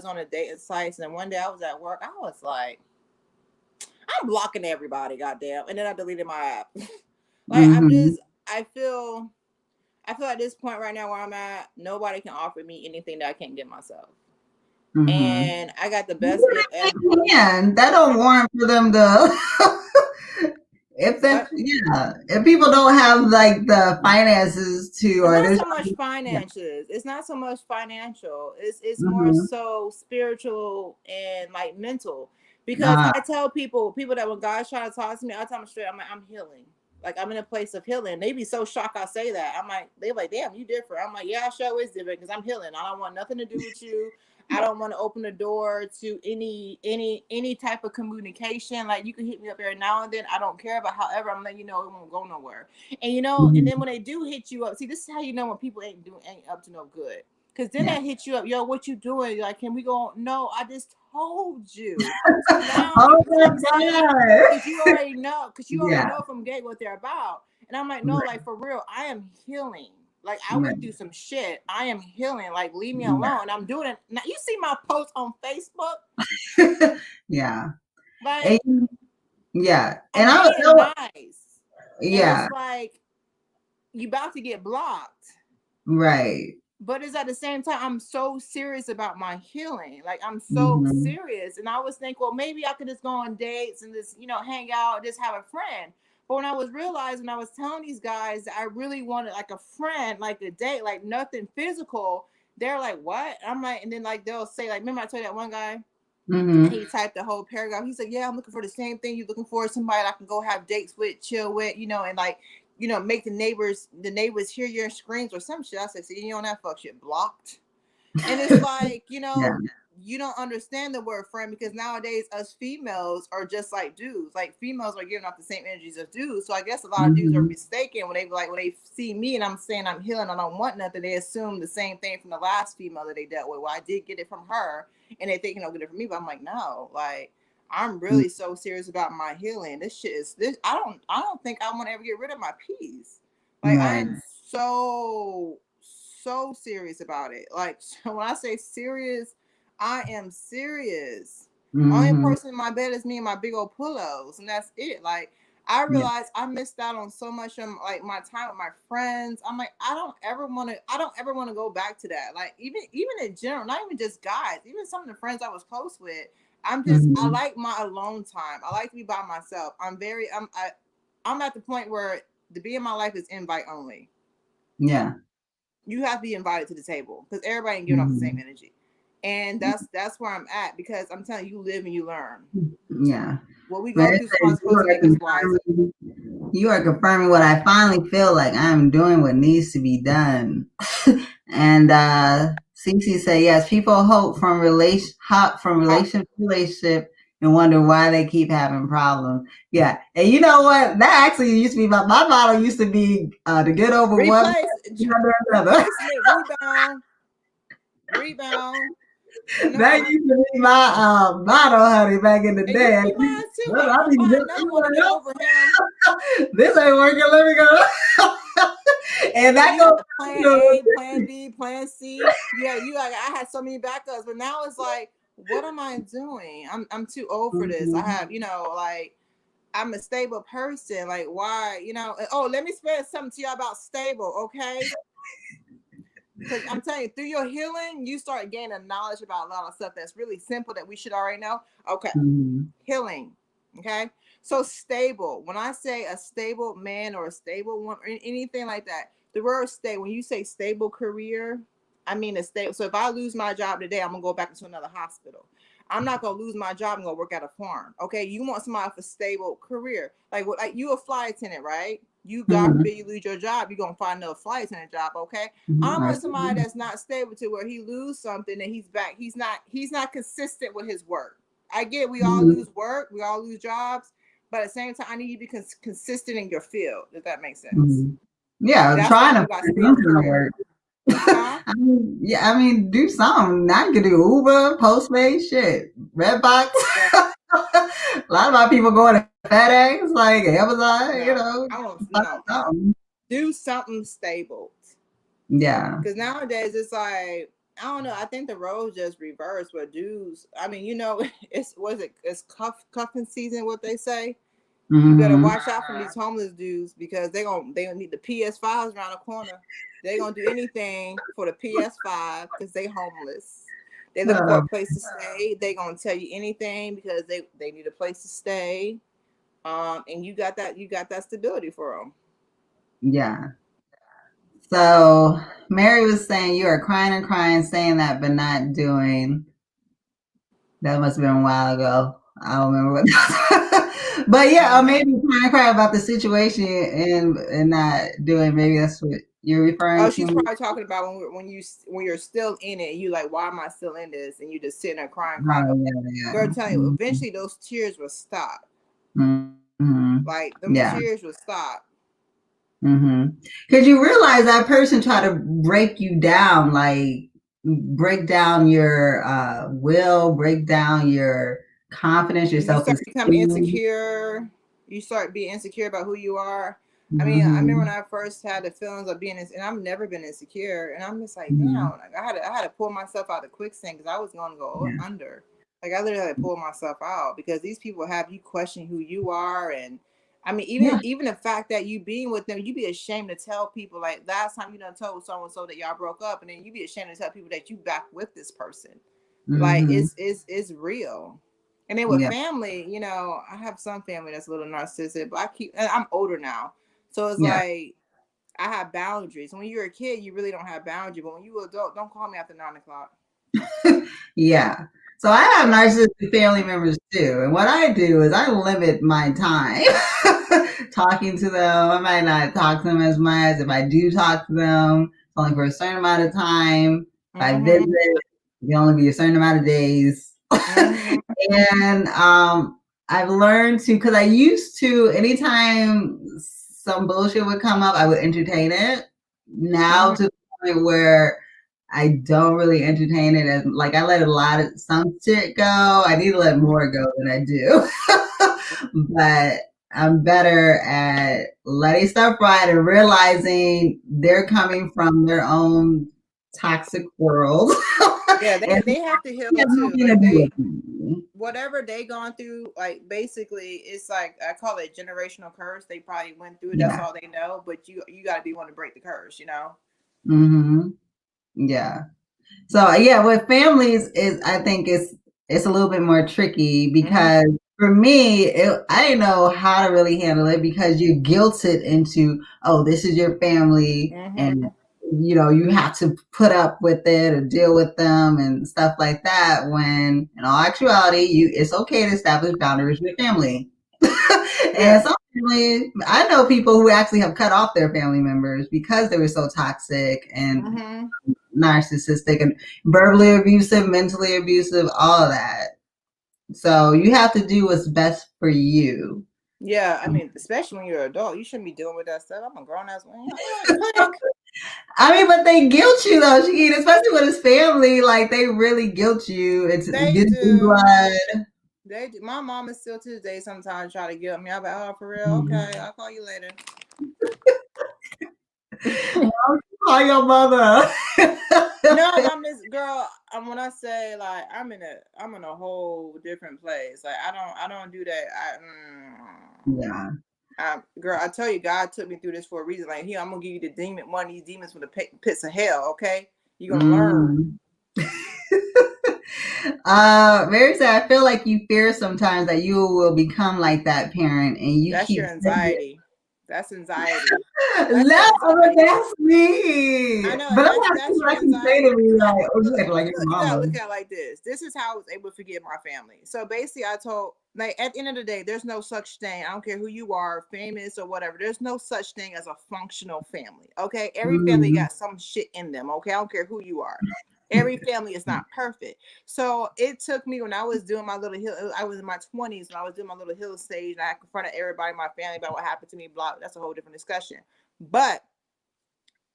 on a dating site, and one day I was at work. I was like, I'm blocking everybody, goddamn, and then I deleted my app. Like, I feel at this point right now where I'm at, nobody can offer me anything that I can't get myself. And I got the best gift ever. That don't warrant for them to if people don't have like the finances to, or not there's so much finances. It's not so much financial. It's more mm-hmm. so spiritual and like mental. Because uh, I tell people that when God's trying to talk to me, I tell them straight, I'm like, I'm healing. Like I'm in a place of healing. They be so shocked I say that. I'm like, they like, damn, you different. I'm like, yeah, I sure is different because I'm healing. I don't want nothing to do with you. I don't want to open the door to any type of communication. Like you can hit me up every now and then. I don't care. But however, I'm letting you know it won't go nowhere. And you know, and then when they do hit you up, see, this is how you know when people ain't up to no good. Cause then they hit you up, yo, what you doing? Like, can we go? No, I just told you. So now, oh you know what I'm saying? my Because you already know, God. from gate what they're about. And I'm like, no, like for real, I am healing. Like I Right. went through some shit. I am healing. Like leave me Yeah. alone. I'm doing it. Now you see my post on Facebook. Yeah. Like And, yeah. And I'm I being know. nice. And Yeah. it's like you about to get blocked. Right. But it's at the same time, I'm so serious about my healing. Like I'm so Mm-hmm. serious. And I was thinking, well, maybe I could just go on dates and just, hang out, just have a friend. But when I was realizing, I was telling these guys that I really wanted like a friend, like a date, like nothing physical. They're like, what? I'm like, and then like they'll say, like, remember I told you that one guy? Mm-hmm. He typed the whole paragraph. He said, yeah, I'm looking for the same thing you're looking for, somebody that I can go have dates with, chill with, and like, make the neighbors hear your screams or some shit. I said, see, you on that fuck shit blocked. And it's like, Yeah. you don't understand the word friend because nowadays us females are just like dudes. Like females are giving off the same energies as dudes. So I guess a lot of dudes are Mm-hmm. mistaken when they see me and I'm saying I'm healing, I don't want nothing. They assume the same thing from the last female that they dealt with. Well, I did get it from her and they think, get it from me. But I'm like, no, like I'm really so serious about my healing. This shit is this. I don't think I want to ever get rid of my peace. Like I Right. am so serious about it. Like so when I say serious, I am serious. Only Mm-hmm. person in my bed is me and my big old pillows, and that's it. Like I realized I missed out on so much of like my time with my friends. I'm like, I don't ever want to go back to that. Like even in general, not even just guys, even some of the friends I was close with. I like my alone time. I like to be by myself. I'm at the point where to be in my life is invite only. Yeah. You have to be invited to the table because everybody ain't giving off the same energy. And that's where I'm at because I'm telling you, you live and you learn. Yeah. What we go through is supposed to make us wiser. You are confirming what I finally feel like I'm doing what needs to be done. And Cece said, yes, people hop from relationship to relationship and wonder why they keep having problems. Yeah. And you know what? That actually used to be my motto used to be to get over one another. Rebound. No, That used to be my motto, honey, back in the day. It used to be mine too. Like, I'll find another one to get over him. This ain't working. Let me go. And that goes plan A, plan B, plan C. Yeah, you like I had so many backups, but now it's like, what am I doing? I'm too old for this. I have, like I'm a stable person. Like why, oh, let me explain something to you about stable, okay? Because I'm telling you, through your healing, you start gaining knowledge about a lot of stuff that's really simple that we should already know. Okay. Healing. Okay. So stable. When I say a stable man or a stable woman or anything like that, the word stay, when you say stable career, I mean a stable. So if I lose my job today, I'm going to go back into another hospital. I'm not going to lose my job and go work at a farm. Okay. You want somebody with a stable career. Like you a flight attendant, right? You, God forbid, you lose your job, you're going to find another flight attendant job. Okay. I want somebody that's not stable to where he lose something and he's back. He's not consistent with his work. I get we all lose work. We all lose jobs. But at the same time, I need you to be consistent in your field, if that makes sense. Yeah, that's trying to find some kind of work. Huh? I mean, do something. I can do Uber, Postmates, shit, Redbox. Yeah. A lot of my people going to FedEx, like Amazon. Do something stable. Yeah. Because nowadays it's like I don't know. I think the roles just reversed. Where dudes, I mean, it's cuffing season. What they say. You better watch out from these homeless dudes because they need the PS5s around the corner. They're gonna do anything for the PS5 because they homeless. They look for a place to stay. They gonna tell you anything because they need a place to stay. And you got that stability for them. Yeah. So Mary was saying you are crying and crying, saying that, but not doing. That must have been a while ago. I don't remember what. But yeah, maybe crying and cry about the situation and not doing. Maybe that's what you're referring Oh, to. she's probably talking about when you're still in it. You like, why am I still in this? And you just sitting there crying. Oh, yeah. Girl, tell you, eventually those tears will stop. Mm-hmm. Like them tears will stop. Because you realize that person try to break you down, like break down your will, break down your confidence, your You start self-esteem. becoming insecure. You start being insecure about who you are. I mean, I remember when I first had the feelings of being, and I've never been insecure, and I'm just like, damn, like I had to pull myself out of quicksand because I was going to go under. Like I literally had to pull myself out because these people have you question who you are, and I mean, even the fact that you being with them, you be ashamed to tell people. Like last time you done told so and so that y'all broke up, and then you be ashamed to tell people that you back with this person. Like it's real. And then with family, you know, I have some family that's a little narcissistic, but and I'm older now. So it's like, I have boundaries. When you're a kid, you really don't have boundaries. But when you're an adult, don't call me after 9:00. Yeah. So I have narcissistic family members too. And what I do is I limit my time talking to them. I might not talk to them as much. If I do talk to them, it's only for a certain amount of time. If I visit, it can only be a certain amount of days. And I've learned to, because I used to, anytime some bullshit would come up, I would entertain it. Now to the point where I don't really entertain it, as like I let some shit go. I need to let more go than I do. But I'm better at letting stuff ride and realizing they're coming from their own toxic world. Yeah, they have to heal too. Like whatever they gone through, like basically it's like I call it generational curse. They probably went through it. That's all they know. But you got to be one to break the curse, you know. Yeah. So yeah, with families is I think it's a little bit more tricky because for me, I didn't know how to really handle it because you're guilted into, oh, this is your family, and you know you have to put up with it or deal with them and stuff like that. When in all actuality, it's okay to establish boundaries with your family. And some family, I know people who actually have cut off their family members because they were so toxic and narcissistic and verbally abusive, mentally abusive, all of that. So you have to do what's best for you. Yeah, I mean, especially when you're an adult, you shouldn't be dealing with that stuff. I'm a grown ass man. I mean, but they guilt you though, Shakeen, especially with his family. Like they really guilt you. They do. Blood. They do. My mom is still to this day sometimes try to guilt me. I'm like, oh, for real? Okay, I'll call you later. I'll call your mother. No, I'm this girl. When I say like I'm in a whole different place. Like I don't do that. Girl, I tell you, God took me through this for a reason. Like here, I'm gonna give you one of these demons from the pits of hell. Okay, you're gonna learn. Mary said, I feel like you fear sometimes that you will become like that parent, and that's your anxiety. That's anxiety. That's me. I know, but that's your anxiety. You gotta look at it like this. This is how I was able to forgive my family. So basically, I told, like, at the end of the day, there's no such thing. I don't care who you are, famous or whatever. There's no such thing as a functional family. Okay, every family got some shit in them. Okay, I don't care who you are. Every family is not perfect. So it took me when I was doing my little hill, I was in my 20s when I was doing my little hill stage and I confronted everybody in my family about what happened to me, blah, that's a whole different discussion. But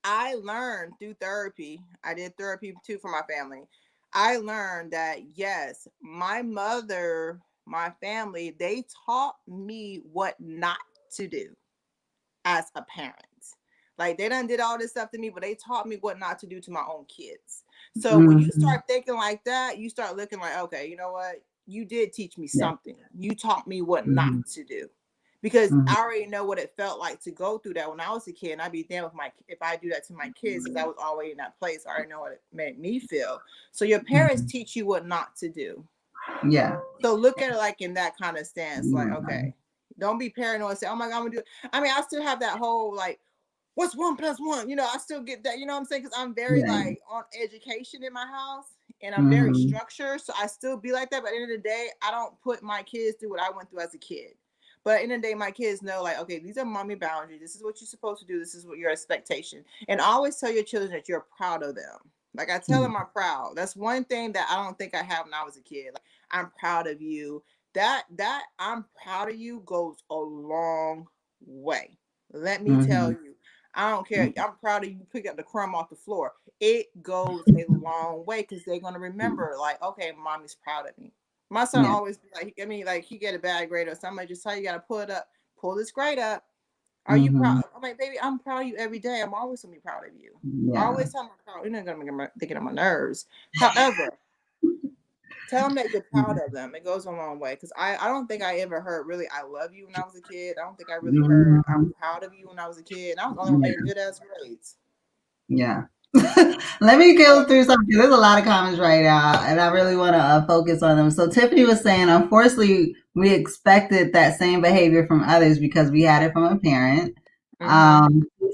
I learned through therapy, I did therapy too for my family. I learned that yes, my mother, my family, they taught me what not to do as a parent. Like they done did all this stuff to me, but they taught me what not to do to my own kids. So when you start thinking like that, you start looking like, okay, you know what? You did teach me something. You taught me what not to do. Because I already know what it felt like to go through that when I was a kid. And I'd be damned if I do that to my kids, because I was already in that place. I already know what it made me feel. So your parents teach you what not to do. Yeah. So look at it like in that kind of stance, like, okay, Don't be paranoid. Say, oh my God, I'm gonna do it. I mean, I still have that whole like, what's 1 + 1? You know, I still get that. You know what I'm saying? Because I'm very like on education in my house, and I'm very structured. So I still be like that. But at the end of the day, I don't put my kids through what I went through as a kid. But at the end of the day, my kids know, like, okay, these are mommy boundaries. This is what you're supposed to do. This is what your expectation. And always tell your children that you're proud of them. Like I tell them I'm proud. That's one thing that I don't think I have when I was a kid. Like, I'm proud of you. That I'm proud of you goes a long way. Let me tell you. I don't care. I'm proud of you pick up the crumb off the floor. It goes a long way because they're gonna remember, like, okay, mommy's proud of me. My son always be like, I mean, like he get a bad grade or something. I just tell you, gotta pull it up, pull this grade up. Are you proud? I'm like, baby, I'm proud of you every day. I'm always gonna be proud of you. I always tell them I'm proud. You're not gonna get on my nerves. However, tell them that you're proud of them. It goes a long way. Because I don't think I ever heard really I love you when I was a kid. I don't think I really heard I'm proud of you when I was a kid. And I was the only one getting good ass grades. Yeah. Let me go through something. There's a lot of comments right now, and I really want to focus on them. So Tiffany was saying, unfortunately, we expected that same behavior from others because we had it from a parent.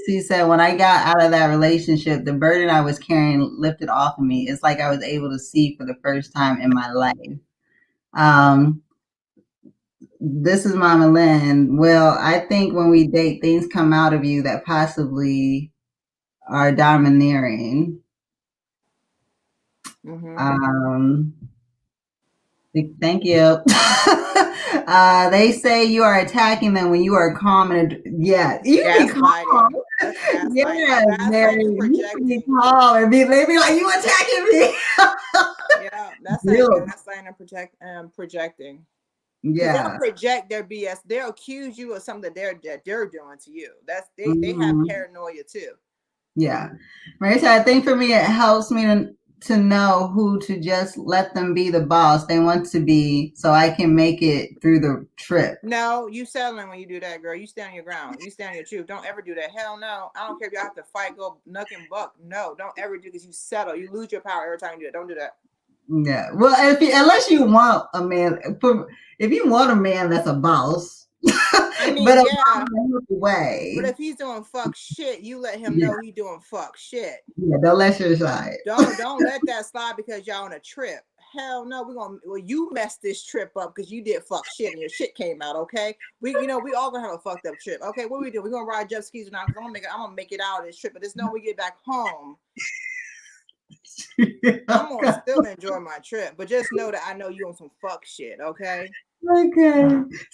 She said, when I got out of that relationship, the burden I was carrying lifted off of me. It's like I was able to see for the first time in my life. This is Mama Lynn. Well, I think when we date, things come out of you that possibly are domineering. Thank you. They say you are attacking them when you are calm and you be calm. You be calm and they be like, you attacking me. Yeah, that's like gaslighting and projecting. Yeah, they'll project their BS. They'll accuse you of something that they're doing to you. That's they have paranoia too. Yeah, Marita, I think for me it helps me to know who to just let them be the boss they want to be, so I can make it through the trip. No, you settling when you do that, girl. You stand on your ground. You stand on your truth. Don't ever do that. Hell no. I don't care if you have to fight, go nuck and buck. No, don't ever do because you settle. You lose your power every time you do it. Don't do that. Yeah. Well, unless you want a man, if you want a man that's a boss. I mean, but way. But if he's doing fuck shit, you let him know he's doing fuck shit. Yeah, don't let your slide. Don't let that slide because y'all on a trip. Hell no, you messed this trip up because you did fuck shit and your shit came out. Okay, we all gonna have a fucked up trip. Okay, what we do? We gonna ride jet skis or not? Because I'm gonna make it out of this trip. But just know when we get back home, I'm gonna still enjoy my trip. But just know that I know you on some fuck shit. Okay. Okay.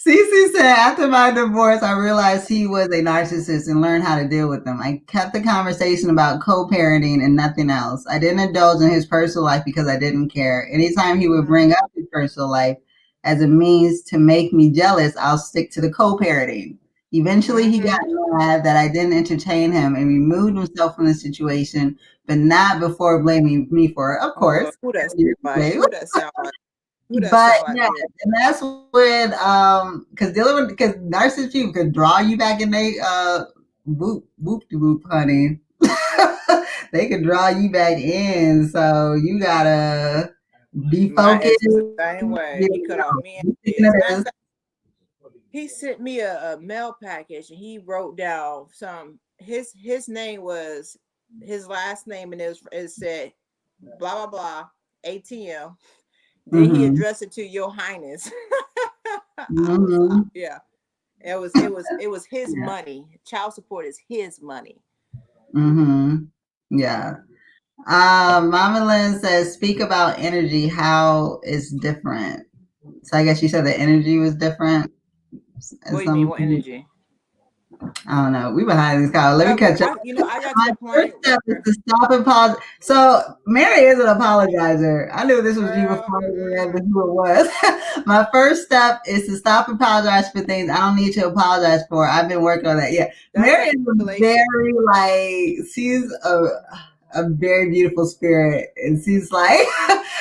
Cece said, after my divorce, I realized he was a narcissist and learned how to deal with them. I kept the conversation about co-parenting and nothing else. I didn't indulge in his personal life because I didn't care. Anytime he would bring up his personal life as a means to make me jealous, I'll stick to the co-parenting. Eventually, he got mad that I didn't entertain him and removed himself from the situation, but not before blaming me for it. Of course. Who that sound like? But yeah, and that's when because narcissist people could draw you back in they whoop honey. They could draw you back in, so you gotta be focused. The same way. He cut off me. He sent me a mail package and he wrote down his name was his last name and it said blah blah blah ATM. Then he addressed it to Your Highness. Yeah, it was his money. Child support is his money. Yeah. Mama Lynn says, speak about energy. How it's different. So I guess you said the energy was different. What do you mean? What energy? I don't know. We behind this call. Let me catch up. I got to the point where to stop and pause. So Mary is an apologizer. I knew this was you before I realized who it was. My first step is to stop and apologize for things I don't need to apologize for. I've been working on that. Yeah, Mary is very she's a very beautiful spirit, and she's like,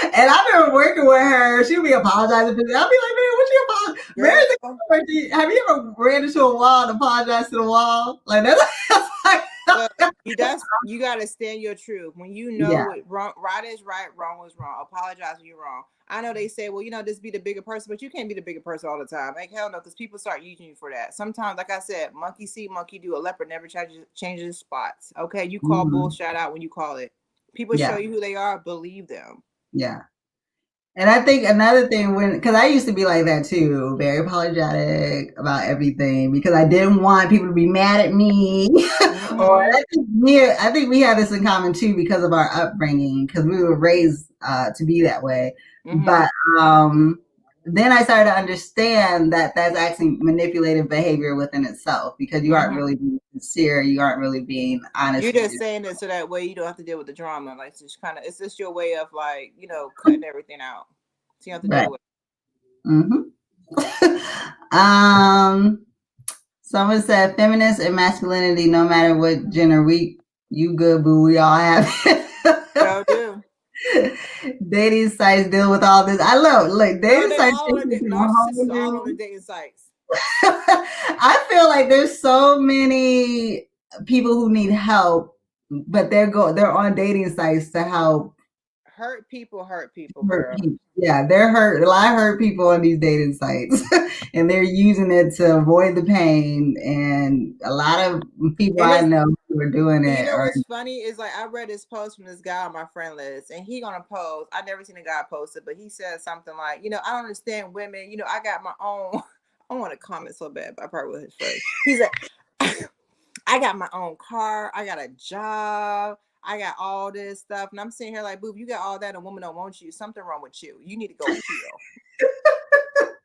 and I've been working with her. She'll be apologizing for. I'll be like, man, what you apologize? Mary's like, have you ever ran into a wall and apologized to the wall? Like that's like Look, you gotta stand your truth. When you know Yeah. what right is right, wrong is wrong. Apologize when you're wrong. I know they say, well, just be the bigger person, but you can't be the bigger person all the time. Like hell no, because people start using you for that. Sometimes, like I said, monkey see, monkey do. A leopard never changes spots. Okay, you call bullshit out when you call it. People show you who they are, believe them. Yeah. And I think another thing because I used to be like that too, very apologetic about everything because I didn't want people to be mad at me. Or I think we have this in common too because of our upbringing, because we were raised to be that way. But then I started to understand that that's actually manipulative behavior within itself because you aren't really being sincere, you aren't really being honest. You're just saying it so that way you don't have to deal with the drama. Like it's just your way of like, cutting everything out. So you don't have to deal with it. Someone said feminist and masculinity, no matter what gender, you good, boo. We all have it. Y'all do. Dating sites deal with all this. I love dating sites. Narcissists all on the dating sites. I feel like there's so many people who need help, but they're on dating sites to help. Hurt people, girl. Yeah, they're hurt. A lot of hurt people on these dating sites, and they're using it to avoid the pain. And a lot of people I know who are doing it. You know what's funny is like I read this post from this guy on my friend list, and he gonna post. I never seen a guy post it, but he said something like, I don't understand women. I got my own. I want to comment so bad, but I probably will his phrase. He's like, I got my own car. I got a job. I got all this stuff. And I'm sitting here like, boob, you got all that and a woman don't want you. Something wrong with you. You need to go heal.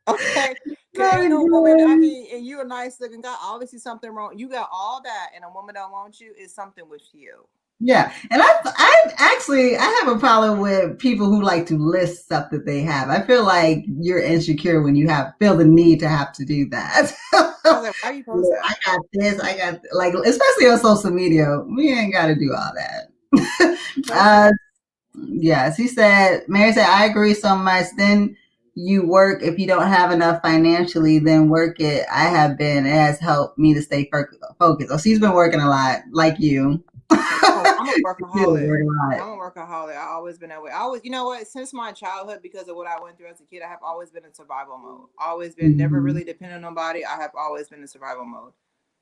Okay? Because ain't no woman, and you're a nice looking guy. Obviously something wrong. You got all that and a woman don't want you. Is something with you. Yeah. And I have a problem with people who like to list stuff that they have. I feel like you're insecure when you feel the need to have to do that. I was like, why you post that? I got this, especially on social media, we ain't got to do all that. Yes, he said, Mary said, I agree so much. Then you work. If you don't have enough financially, then work it. It has helped me to stay focused. So she's been working a lot like you. I'm a workaholic. I've always been that way. Since my childhood, because of what I went through as a kid, I have always been in survival mode. Always been, never really dependent on nobody. I have always been in survival mode.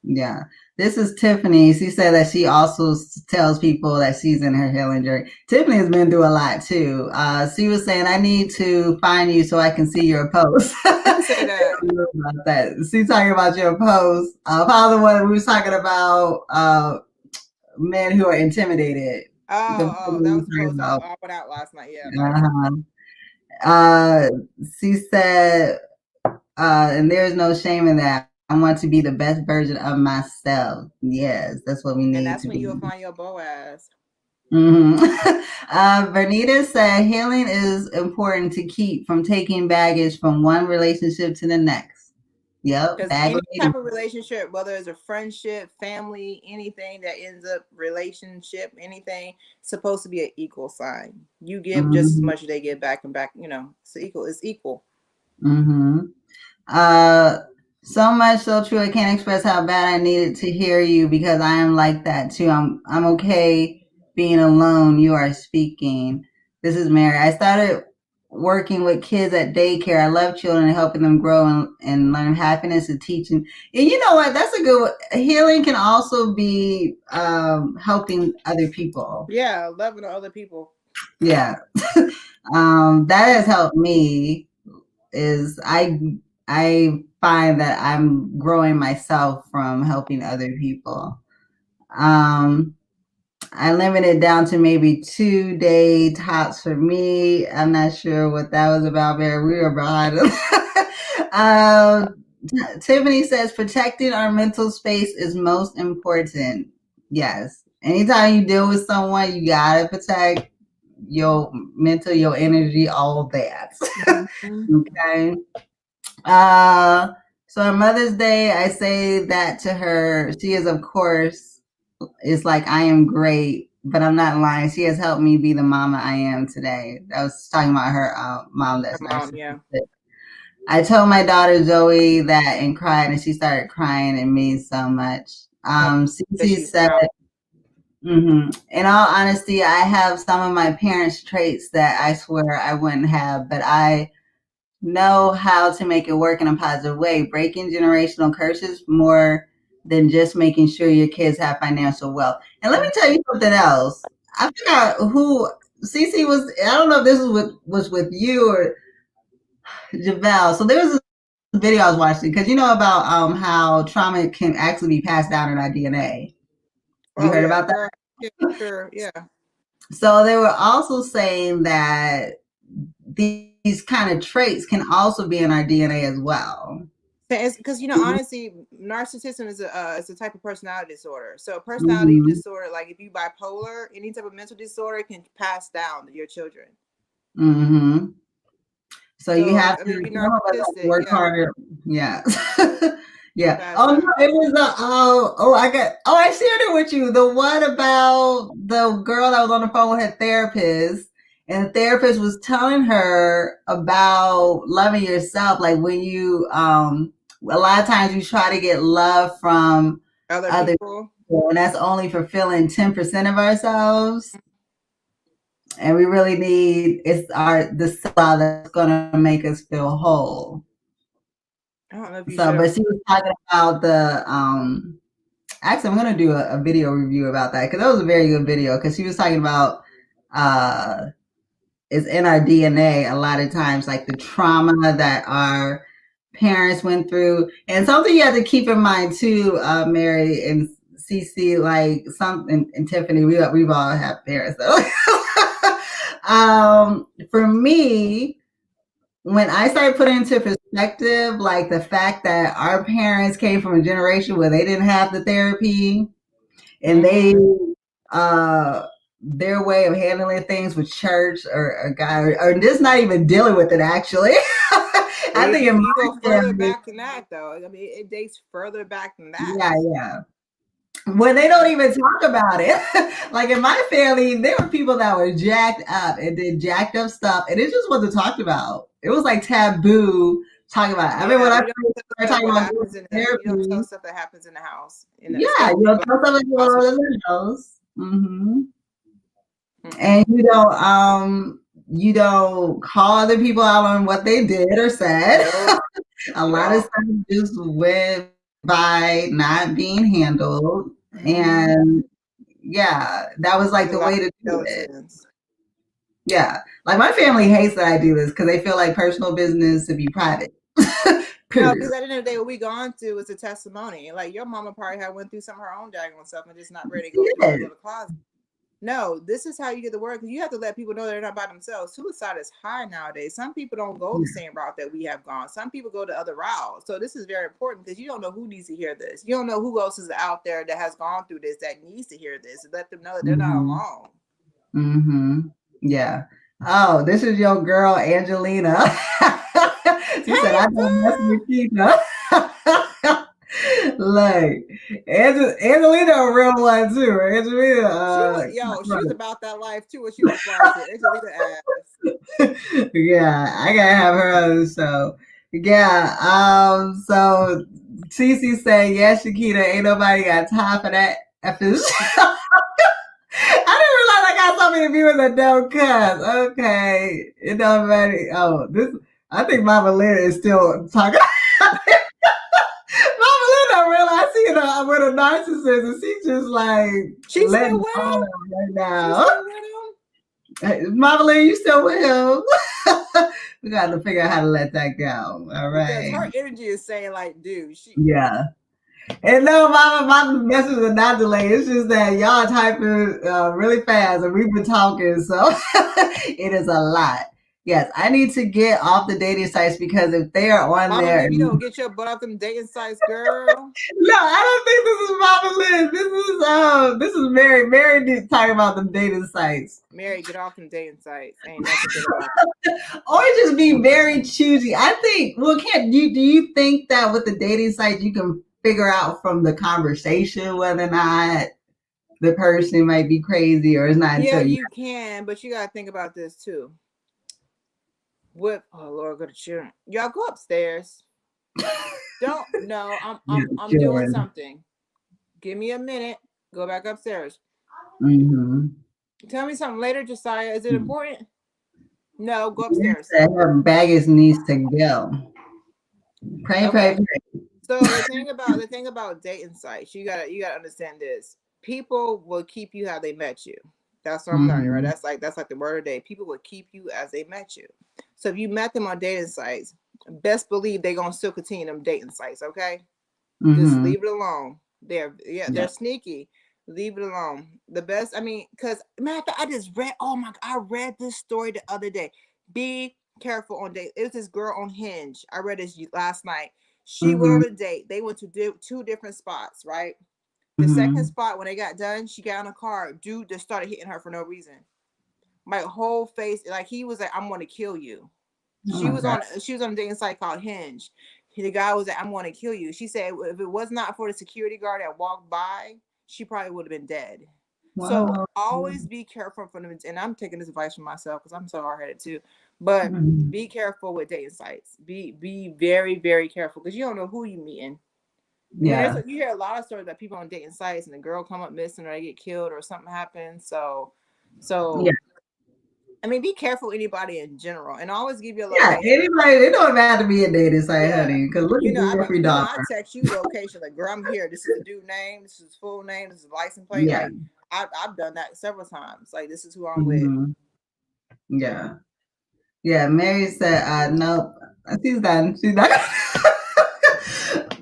Yeah. This is Tiffany. She said that she also tells people that she's in her healing journey. Tiffany has been through a lot too. She was saying, I need to find you so I can see your post. Say that. She's talking about your post. Probably what we was talking about, men who are intimidated. That was a post I put out last night. Yeah. She said, and there's no shame in that. I want to be the best version of myself. Yes, that's what we need. And that's when you'll find your Boaz. Vernita said healing is important to keep from taking baggage from one relationship to the next. Yep. Because any type of relationship, whether it's a friendship, family, anything that ends up relationship, anything, supposed to be an equal sign. You give just as much as they give back and back. It's equal. So much so true. I can't express how bad I needed to hear you because I am like that too. I'm okay being alone. You are speaking. This is Mary. I started working with kids at daycare. I love children and helping them grow and learn happiness and teaching. And you know what? That's a good one. Healing can also be helping other people. Yeah, loving other people. Yeah. That has helped me. Is I find that I'm growing myself from helping other people. I limited down to maybe 2-day tops for me. I'm not sure what that was about, Mary. We were behind it. Tiffany says protecting our mental space is most important. Yes. Anytime you deal with someone, you gotta protect your mental, your energy, all that. Okay. So on Mother's Day, I say that to her. She is, of course, it's like, I am great, but I'm not lying. She has helped me be the mama I am today. I was talking about her mom. That's nice. Yeah. I told my daughter Zoe that and cried, and she started crying. It means so much. Cece said, In all honesty, I have some of my parents' traits that I swear I wouldn't have, but I know how to make it work in a positive way. Breaking generational curses more than just making sure your kids have financial wealth. And let me tell you something else. I forgot who Cece was. I don't know if this was with you or Javel. So there was this video I was watching because you know about how trauma can actually be passed down in our DNA. You heard about that? Girl. Yeah, sure. Yeah. So they were also saying that these kind of traits can also be in our DNA as well. Because honestly, narcissism is a type of personality disorder. So personality disorder, like if you bipolar, any type of mental disorder can pass down to your children. So you have to work harder. Yeah. Yeah. Oh no, it was I shared it with you. The one about the girl that was on the phone with her therapist, and the therapist was telling her about loving yourself. Like when you a lot of times we try to get love from other people, and that's only fulfilling 10% of ourselves. And we really need the self that's gonna make us feel whole. I don't know if you but she was talking about the actually I'm gonna do a video review about that because that was a very good video because she was talking about it's in our DNA a lot of times, like the trauma that our parents went through. And something you have to keep in mind too, Mary and Cece, like something, and Tiffany, we've all had parents though. For me, when I started putting into perspective, like the fact that our parents came from a generation where they didn't have the therapy, and they their way of handling things with church or a guy or just not even dealing with it actually. I think you go further back than that though. I mean, it dates further back than that. Yeah. When they don't even talk about it. Like in my family, there were people that were jacked up and did jacked up stuff, and it just wasn't talked about. It was like taboo talking about it. I mean, when I started talking about therapy, you don't tell stuff that happens in the house. You don't tell stuff that goes in the house. And you don't call other people out on what they did or said. A lot of stuff just went by not being handled. And yeah, that was like the way to do it. Yeah. Like my family hates that I do this because they feel like personal business to be private. No, because at the end of the day, what we gone through is a testimony. Like your mama probably had went through some of her own daggone stuff and just not ready to go through the closet. No, this is how you get the word because you have to let people know they're not by themselves. Suicide is high nowadays. Some people don't go the same route that we have gone. Some people go the other route. So this is very important because you don't know who needs to hear this. You don't know who else is out there that has gone through this that needs to hear this and let them know that they're not alone. Yeah. Oh, this is your girl Angelina. She said, "I don't mess with Keita." Like Angelina, a real one too. Angelina, she was about that life too when she was watching Angelina ass. Yeah, I gotta have her on the show. Yeah. So Cece saying, "Yes, Shakita, ain't nobody got time for that." I didn't realize I got so many viewers that don't cuss. Okay, it don't matter. Oh, I think Mama Lynn is still talking. Mama Lynn don't realize she's with a narcissist, and she's just like she's still with him right now. Mama Lynn, you still with him? We got to figure out how to let that go. All right. Because her energy is saying like, dude, yeah. And no, my message is not delayed. It's just that y'all typing really fast, and we've been talking, so it is a lot. Yes, I need to get off the dating sites because if they are on Mama there, Lynn, you don't get your butt off them dating sites, girl. No, I don't think this is Mama Lynn. This is Mary. Mary talking about them dating sites. Mary, get off them dating sites. Ain't nothing good about it. Or just be very choosy. I think. Well, do you think that with the dating sites you can figure out from the conversation whether or not the person might be crazy or is not? Yeah, you can, but you gotta think about this too. Oh Lord, go to children. Y'all go upstairs. I'm doing something. Give me a minute. Go back upstairs. Mm-hmm. Tell me something later, Josiah. Is it important? No, go upstairs. Her baggage needs to go. Pray, Okay. pray, pray. So the thing about dating sites, you gotta understand this. People will keep you how they met you. That's what I'm learning, right? That's like the word of the day. People will keep you as they met you. So if you met them on dating sites, best believe they're gonna still continue them dating sites, okay? Just leave it alone. They're sneaky. Leave it alone. The best, I mean, because matter of fact, I just read, oh my God, I read this story the other day. Be careful on date. It was this girl on Hinge. I read this last night. She went on a date. They went to two different spots, right? The second spot, when they got done, she got in a car. Dude just started hitting her for no reason. My whole face, like he was like, "I'm going to kill you." She was on a dating site called Hinge. The guy was like, "I'm going to kill you." She said, if it was not for the security guard that walked by, she probably would have been dead. Wow. So always be careful from them. And I'm taking this advice from myself because I'm so hard-headed too. But be careful with dating sites. Be very, very careful because you don't know who you're meeting. Yeah. You hear a lot of stories that people on dating sites and the girl come up missing or they get killed or something happens. So yeah. I mean, be careful anybody in general, and always give your location. Yeah, anybody. It don't have to be a dating site, honey. Because look at I text you location like, girl, I'm here. This is the dude name. This is his full name. This is license plate. Yeah. Like, I've done that several times. Like, this is who I'm with. Yeah, yeah. Mary said, "Nope, she's done. She's done."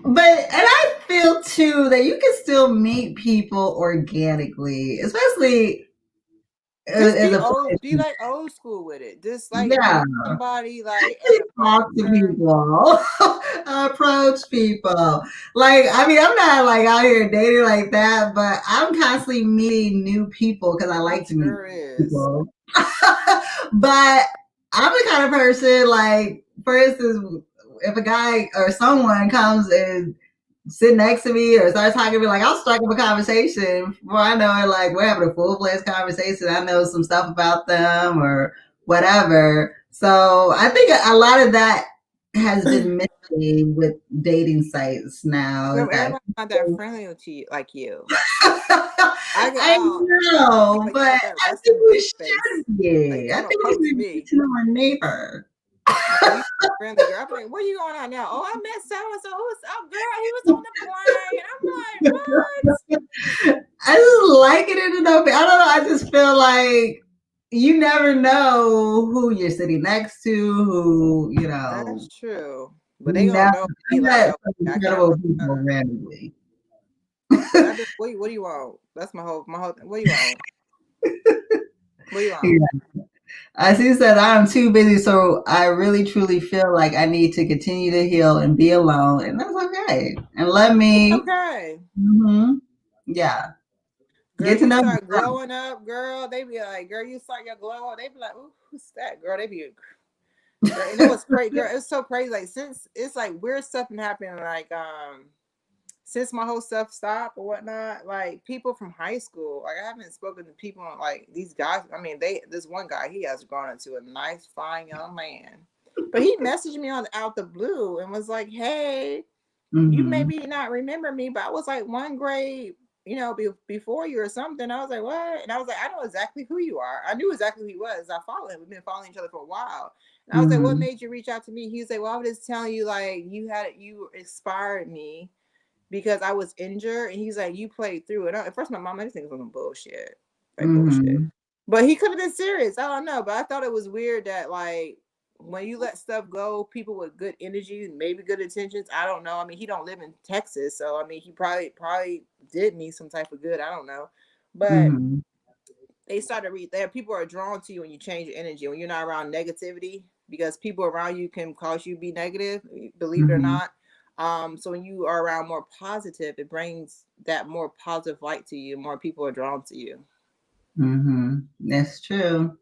And I feel too that you can still meet people organically, especially. Just be like old school with it. Just like somebody like talk to people, approach people. Like, I mean, I'm not like out here dating like that, but I'm constantly meeting new people because I like to meet people. But I'm the kind of person, like, for instance, if a guy or someone comes and sit next to me or start talking to me, like, I'll strike up a conversation before I know it, like, we're having a full-fledged conversation. I know some stuff about them or whatever. So I think a lot of that has been missing with dating sites now. Everybody's not that friendly to you, like you. I know, but I think we should be. I think we should be to know our neighbor. You friendly girl. I'm like, where you going on now? Oh, I met so and so. Who's up, girl? He was on the plane. I'm like, what? I just like it in the I don't know. I just feel like you never know who you're sitting next to, who, you know. That's true. But they gonna know me like incredible people randomly. What do you want? That's my whole thing. What do you want? What do you want? Yeah. As he said, I am too busy, so I really truly feel like I need to continue to heal and be alone, and that's okay. And let me. Okay. Yeah. Girl, get to know start glowing up, girl. They be like, girl, you start your glow up. They be like, ooh, who's that, girl? They be. Girl, and it was crazy, girl. It's so crazy. Like, since it's like weird stuff been happening, like since my whole stuff stopped or whatnot, like people from high school, like I haven't spoken to people like these guys. I mean, this one guy, he has grown into a nice, fine young man. But he messaged me out the blue and was like, hey, you maybe not remember me, but I was like one grade, you know, before you or something. I was like, what? And I was like, I know exactly who you are. I knew exactly who he was. I followed him. We've been following each other for a while. And I was like, what made you reach out to me? He was like, well, I was just telling you, like, you inspired me because I was injured. And he's like, you played through it. At first, my mom, I just think it was some bullshit. Like, bullshit. But he could have been serious. I don't know. But I thought it was weird that, like, when you let stuff go, people with good energy, maybe good intentions, I don't know. I mean, he don't live in Texas, so I mean, he probably did me some type of good. I don't know. But they started people are drawn to you when you change your energy, when you're not around negativity, because people around you can cause you to be negative, believe it or not. So when you are around more positive, it brings that more positive light to you. More people are drawn to you. That's true.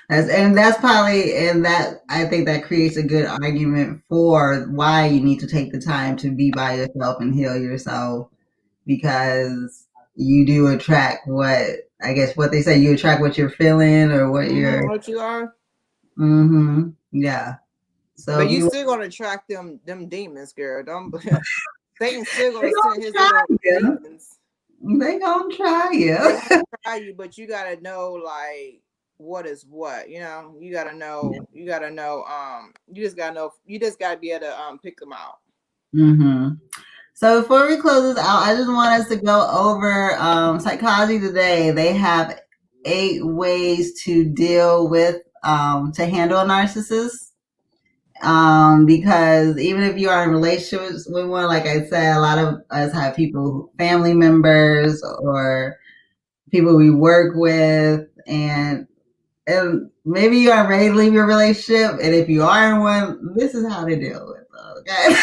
That's probably, and that I think that creates a good argument for why you need to take the time to be by yourself and heal yourself, because you do attract what they say, you attract what you're feeling or what what you are. Yeah. So but you still gonna attract them demons, girl. Don't Satan's still gonna send his little demons. They gonna try you. They're gonna try you, but you gotta know like what is what. You gotta know. You gotta know. You just gotta know. You just gotta be able to pick them out. Mm-hmm. So before we close this out, I just want us to go over Psychology Today. They have 8 ways to deal with to handle a narcissist. Because even if you are in relationships with one, like I said, a lot of us have people, family members or people we work with, and maybe you are ready to leave your relationship. And if you are in one, this is how to deal with it. Okay.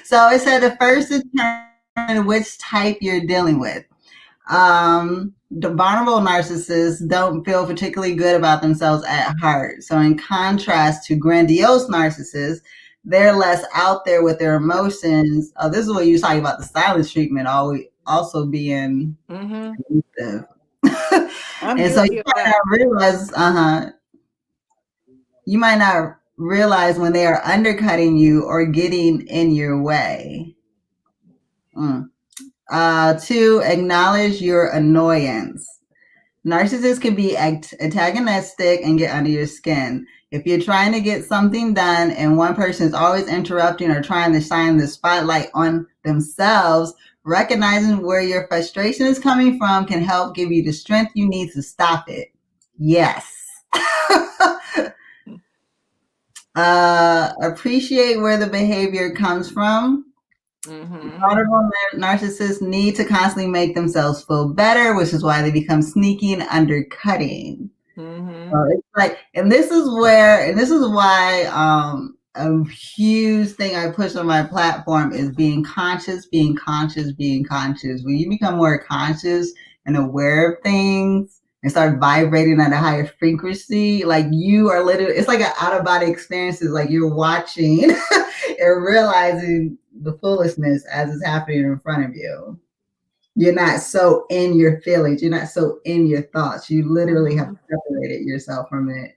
So it said the first determine which type you're dealing with. The vulnerable narcissists don't feel particularly good about themselves at heart. So in contrast to grandiose narcissists, they're less out there with their emotions. Oh, this is what you were talking about, the silence treatment always also being abusive. And so you might not realize, you might not realize when they are undercutting you or getting in your way. 2, acknowledge your annoyance. Narcissists can be antagonistic and get under your skin. If you're trying to get something done and one person is always interrupting or trying to shine the spotlight on themselves, recognizing where your frustration is coming from can help give you the strength you need to stop it. Yes. Appreciate where the behavior comes from. Vulnerable narcissists need to constantly make themselves feel better, which is why they become sneaky and undercutting. So it's like, and this is why a huge thing I push on my platform is being conscious. When you become more conscious and aware of things and start vibrating at a higher frequency, like you are literally, it's like an out-of-body experience. It's like you're watching and realizing the foolishness as it's happening in front of you. You're not so in your feelings. You're not so in your thoughts. You literally have separated yourself from it,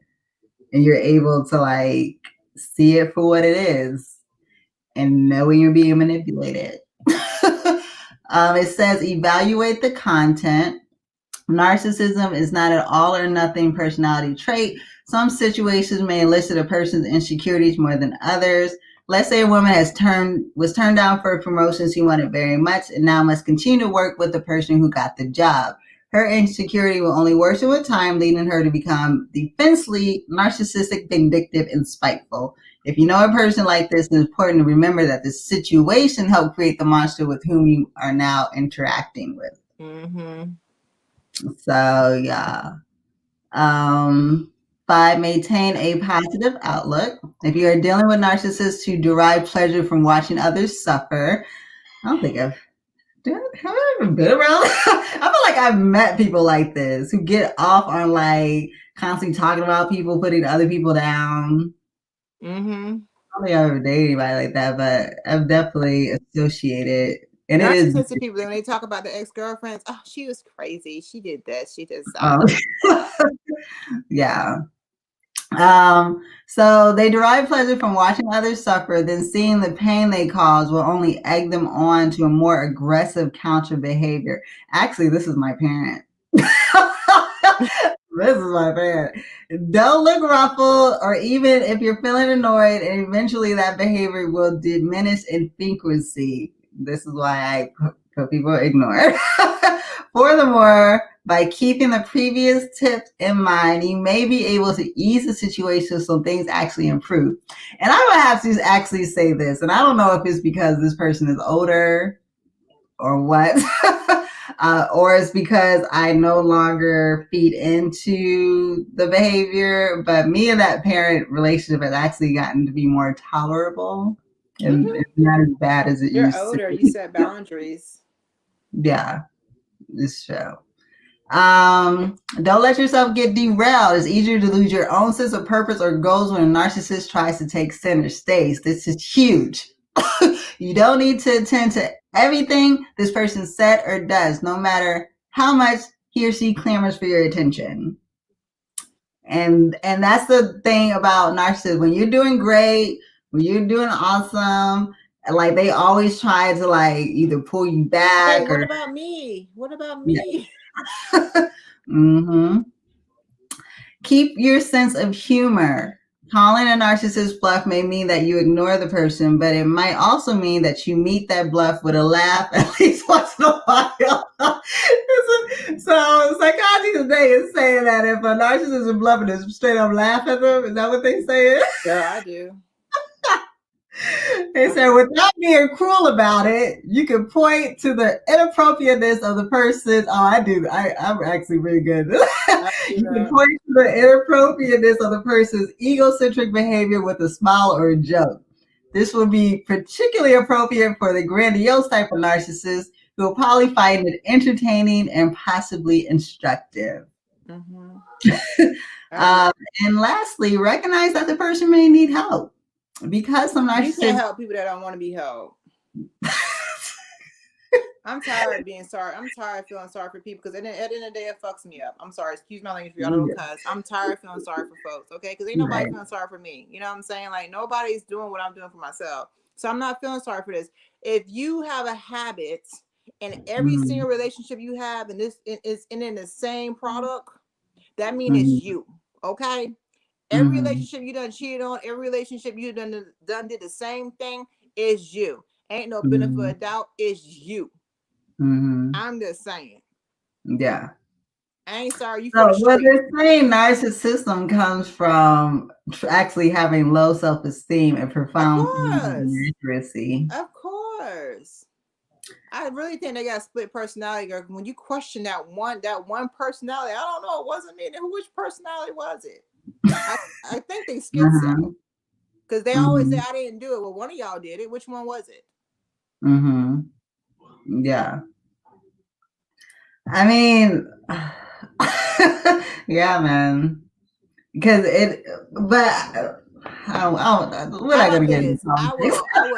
and you're able to like see it for what it is and know when you're being manipulated. It says evaluate the content. Narcissism is not an all or nothing personality trait. Some situations may elicit a person's insecurities more than others. Let's say a woman was turned down for a promotion she wanted very much and now must continue to work with the person who got the job. Her insecurity will only worsen with time, leading her to become defensively narcissistic, vindictive, and spiteful. If you know a person like this, it's important to remember that the situation helped create the monster with whom you are now interacting with. So, yeah. 5, maintain a positive outlook. If you are dealing with narcissists who derive pleasure from watching others suffer, I don't think have I ever been around? I feel like I've met people like this who get off on like constantly talking about people, putting other people down. I don't think I've ever dated anybody like that, but I've definitely associated. And it is narcissistic people, when they talk about the ex-girlfriends, oh, she was crazy. She did this. She did that. Yeah. So they derive pleasure from watching others suffer, then seeing the pain they cause will only egg them on to a more aggressive counter behavior. Actually, this is my parent. This is my parent. Don't look ruffled, or even if you're feeling annoyed, and eventually that behavior will diminish in frequency. This is why I put people ignore. Furthermore, by keeping the previous tips in mind, you may be able to ease the situation so things actually improve. And I would have to actually say this, and I don't know if it's because this person is older or what, or it's because I no longer feed into the behavior, but me and that parent relationship has actually gotten to be more tolerable and it's not as bad as it You're used older, to be. you set boundaries. Yeah, it's true. Don't let yourself get derailed. It's easier to lose your own sense of purpose or goals when a narcissist tries to take center stage. This is huge. You don't need to attend to everything this person said or does, no matter how much he or she clamors for your attention. And that's the thing about narcissists. When you're doing great, when you're doing awesome, like they always try to like either pull you back Hey, what or about me? What about yeah. me? Mm-hmm. Keep your sense of humor. Calling a narcissist bluff may mean that you ignore the person, but it might also mean that you meet that bluff with a laugh at least once in a while. So Psychology Today is saying that if a narcissist is bluffing, is straight up laugh at them. Is that what they say? Girl, I do. They said, without being cruel about it, you can point to the inappropriateness of the person. Oh, I do. I'm actually really good. You can point to the inappropriateness of the person's egocentric behavior with a smile or a joke. This will be particularly appropriate for the grandiose type of narcissist who will probably find it entertaining and possibly instructive. Mm-hmm. And lastly, recognize that the person may need help. Because some narcissists... You can't help people that don't want to be helped. I'm tired of being sorry. I'm tired of feeling sorry for people because at the end of the day, it fucks me up. I'm sorry. Excuse my language. I don't cuss. I'm tired of feeling sorry for folks. Okay, because ain't nobody feeling sorry for me. You know what I'm saying? Like nobody's doing what I'm doing for myself. So I'm not feeling sorry for this. If you have a habit in every single relationship you have, and this is in the same product, that means it's you. Okay. Every relationship you done cheated on, every relationship you done did the same thing is you. Ain't no benefit of doubt. It's you. I'm just saying. Yeah. I ain't sorry. You So for the what street. they're saying, narcissism comes from actually having low self-esteem and profound inaccuracy. Of course. I really think they got split personality, girl. When you question that one personality, I don't know. It wasn't me. Which personality was it? I think they schizo. Because they always say I didn't do it. Well, one of y'all did it. Which one was it? Yeah. I mean, yeah, man. Because but I don't, we're not going to get into politics. I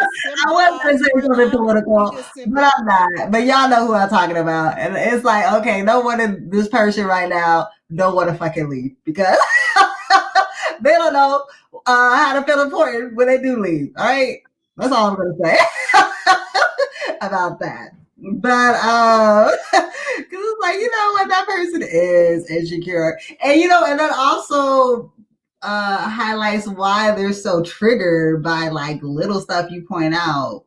was going to say something political, but I'm not. But y'all know who I'm talking about. And it's like, okay, no one in this person right now don't want to fucking leave because they don't know how to feel important when they do leave. All right? That's all I'm going to say about that. But because it's like, you know what, that person is insecure. And and that also highlights why they're so triggered by like little stuff you point out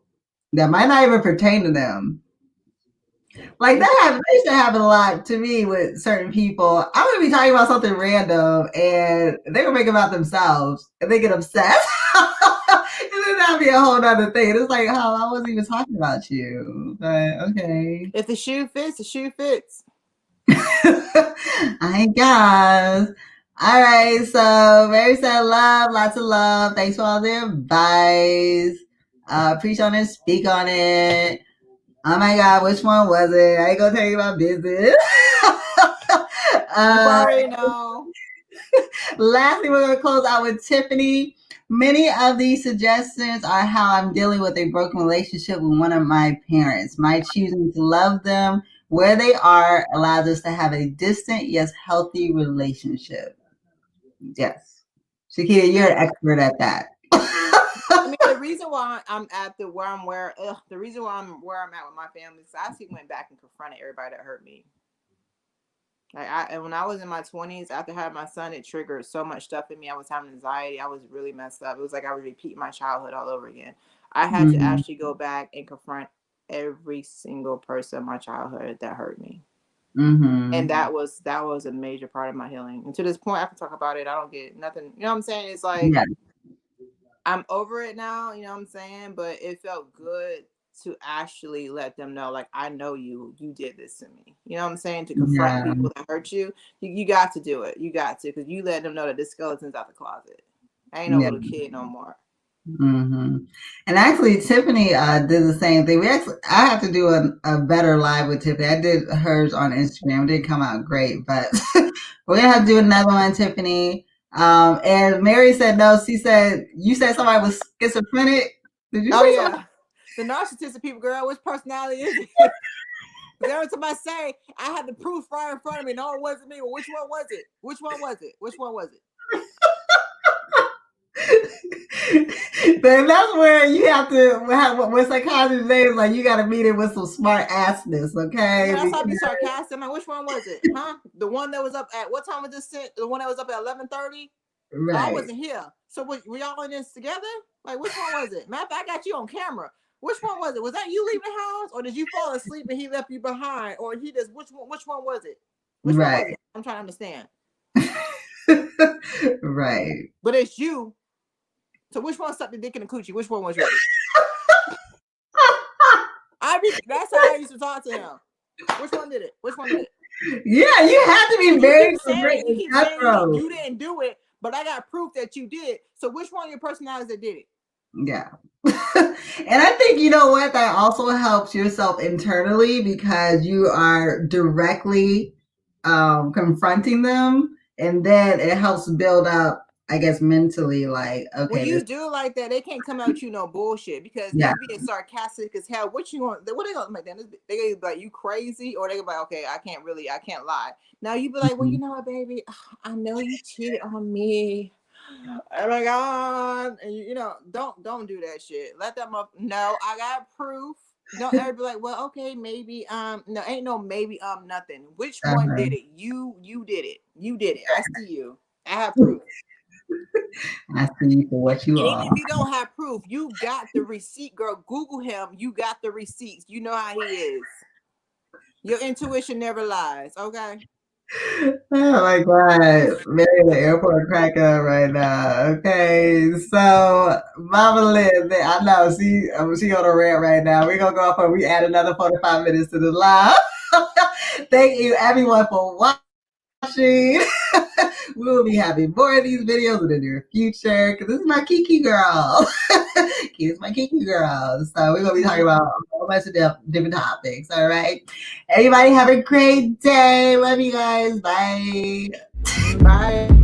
that might not even pertain to them. Like that used to happen a lot to me with certain people. I'm gonna be talking about something random and they will make it about themselves and they get obsessed. And then that'd be a whole other thing. It's like, oh, I wasn't even talking about you. But okay. If the shoe fits, the shoe fits. I guess. All right. So Mary said love, lots of love. Thanks for all the advice. Preach on it, speak on it. Oh my God, which one was it? I ain't gonna tell you my business. You already know. Lastly, we're gonna close out with Tiffany. Many of these suggestions are how I'm dealing with a broken relationship with one of my parents. My choosing to love them where they are allows us to have a distant yet healthy relationship. Yes. Shakita, you're an expert at that. I mean, the reason why I'm at the reason why I'm where I'm at with my family is I actually went back and confronted everybody that hurt me. Like when I was in my 20s, after having my son, it triggered so much stuff in me. I was having anxiety. I was really messed up. It was like I was repeating my childhood all over again. I had to actually go back and confront every single person in my childhood that hurt me. And that was a major part of my healing. And to this point, I can talk about it. I don't get nothing. You know what I'm saying? It's like I'm over it now. You know what I'm saying? But it felt good to actually let them know, like, I know you did this to me. You know what I'm saying? To confront people that hurt you. You got to do it. You got to, because you let them know that this skeleton's out the closet. I ain't no little kid no more. And actually, Tiffany did the same thing. I have to do a better live with Tiffany. I did hers on Instagram. It didn't come out great, but we're gonna have to do another one, Tiffany. And Mary said no. She said you said somebody was schizophrenic. Did you say something? The narcissistic people, girl. Which personality is it? Every time I say I had the proof right in front of me, no, it wasn't me. Well, which one was it? Which one was it? Which one was it? Then that's where you have to when psychologists say is like you got to meet it with some smart assness, okay? Yeah, that's how I be sarcastic. I'm like, which one was it? Huh? The one that was up at what time was this sent? The one that was up at 11:30? Right. I wasn't here. So were y'all in this together? Like, which one was it? Matter of fact, I got you on camera. Which one was it? Was that you leaving the house, or did you fall asleep and he left you behind, or he just which one was it? Which one was it? I'm trying to understand. Right. But it's you. So which one sucked the dick in the coochie? Which one was yours? That's how I used to talk to him. Which one did it? Which one did it? Yeah, you have to be very direct you keep saying cutthroat. you didn't do it, but I got proof that you did. So which one of your personalities that did it? Yeah. And I think, you know what, that also helps yourself internally because you are directly confronting them, and then it helps build up, I guess, mentally, like, okay. When you do like that, they can't come at you no bullshit because you being sarcastic as hell. What you want? What they gonna make? They gonna be like, you crazy, or they gonna be like, okay, I can't lie. Now you be like, well, you know what, baby, I know you cheated on me. Oh my god, and you know, don't do that shit. Let them up. No, I got proof. Don't ever be like, well, okay, maybe no, ain't no maybe nothing. Which one did it? You did it. You did it. I see you. I have proof. I see you for what you are. Even if you don't have proof, you got the receipt, girl. Google him. You got the receipts. You know how he is. Your intuition never lies. Okay. Oh my God, Mary the airport crack up right now. Okay, so Mama Liz, I know she on a rant right now. We're gonna go off and we add another 45 minutes to the live. Thank you everyone for watching. We will be having more of these videos in the near future because this is my Kiki girl. Kiki's my Kiki girl. So we're gonna be talking about a whole bunch of different topics. All right. Everybody have a great day. Love you guys. Bye. Bye.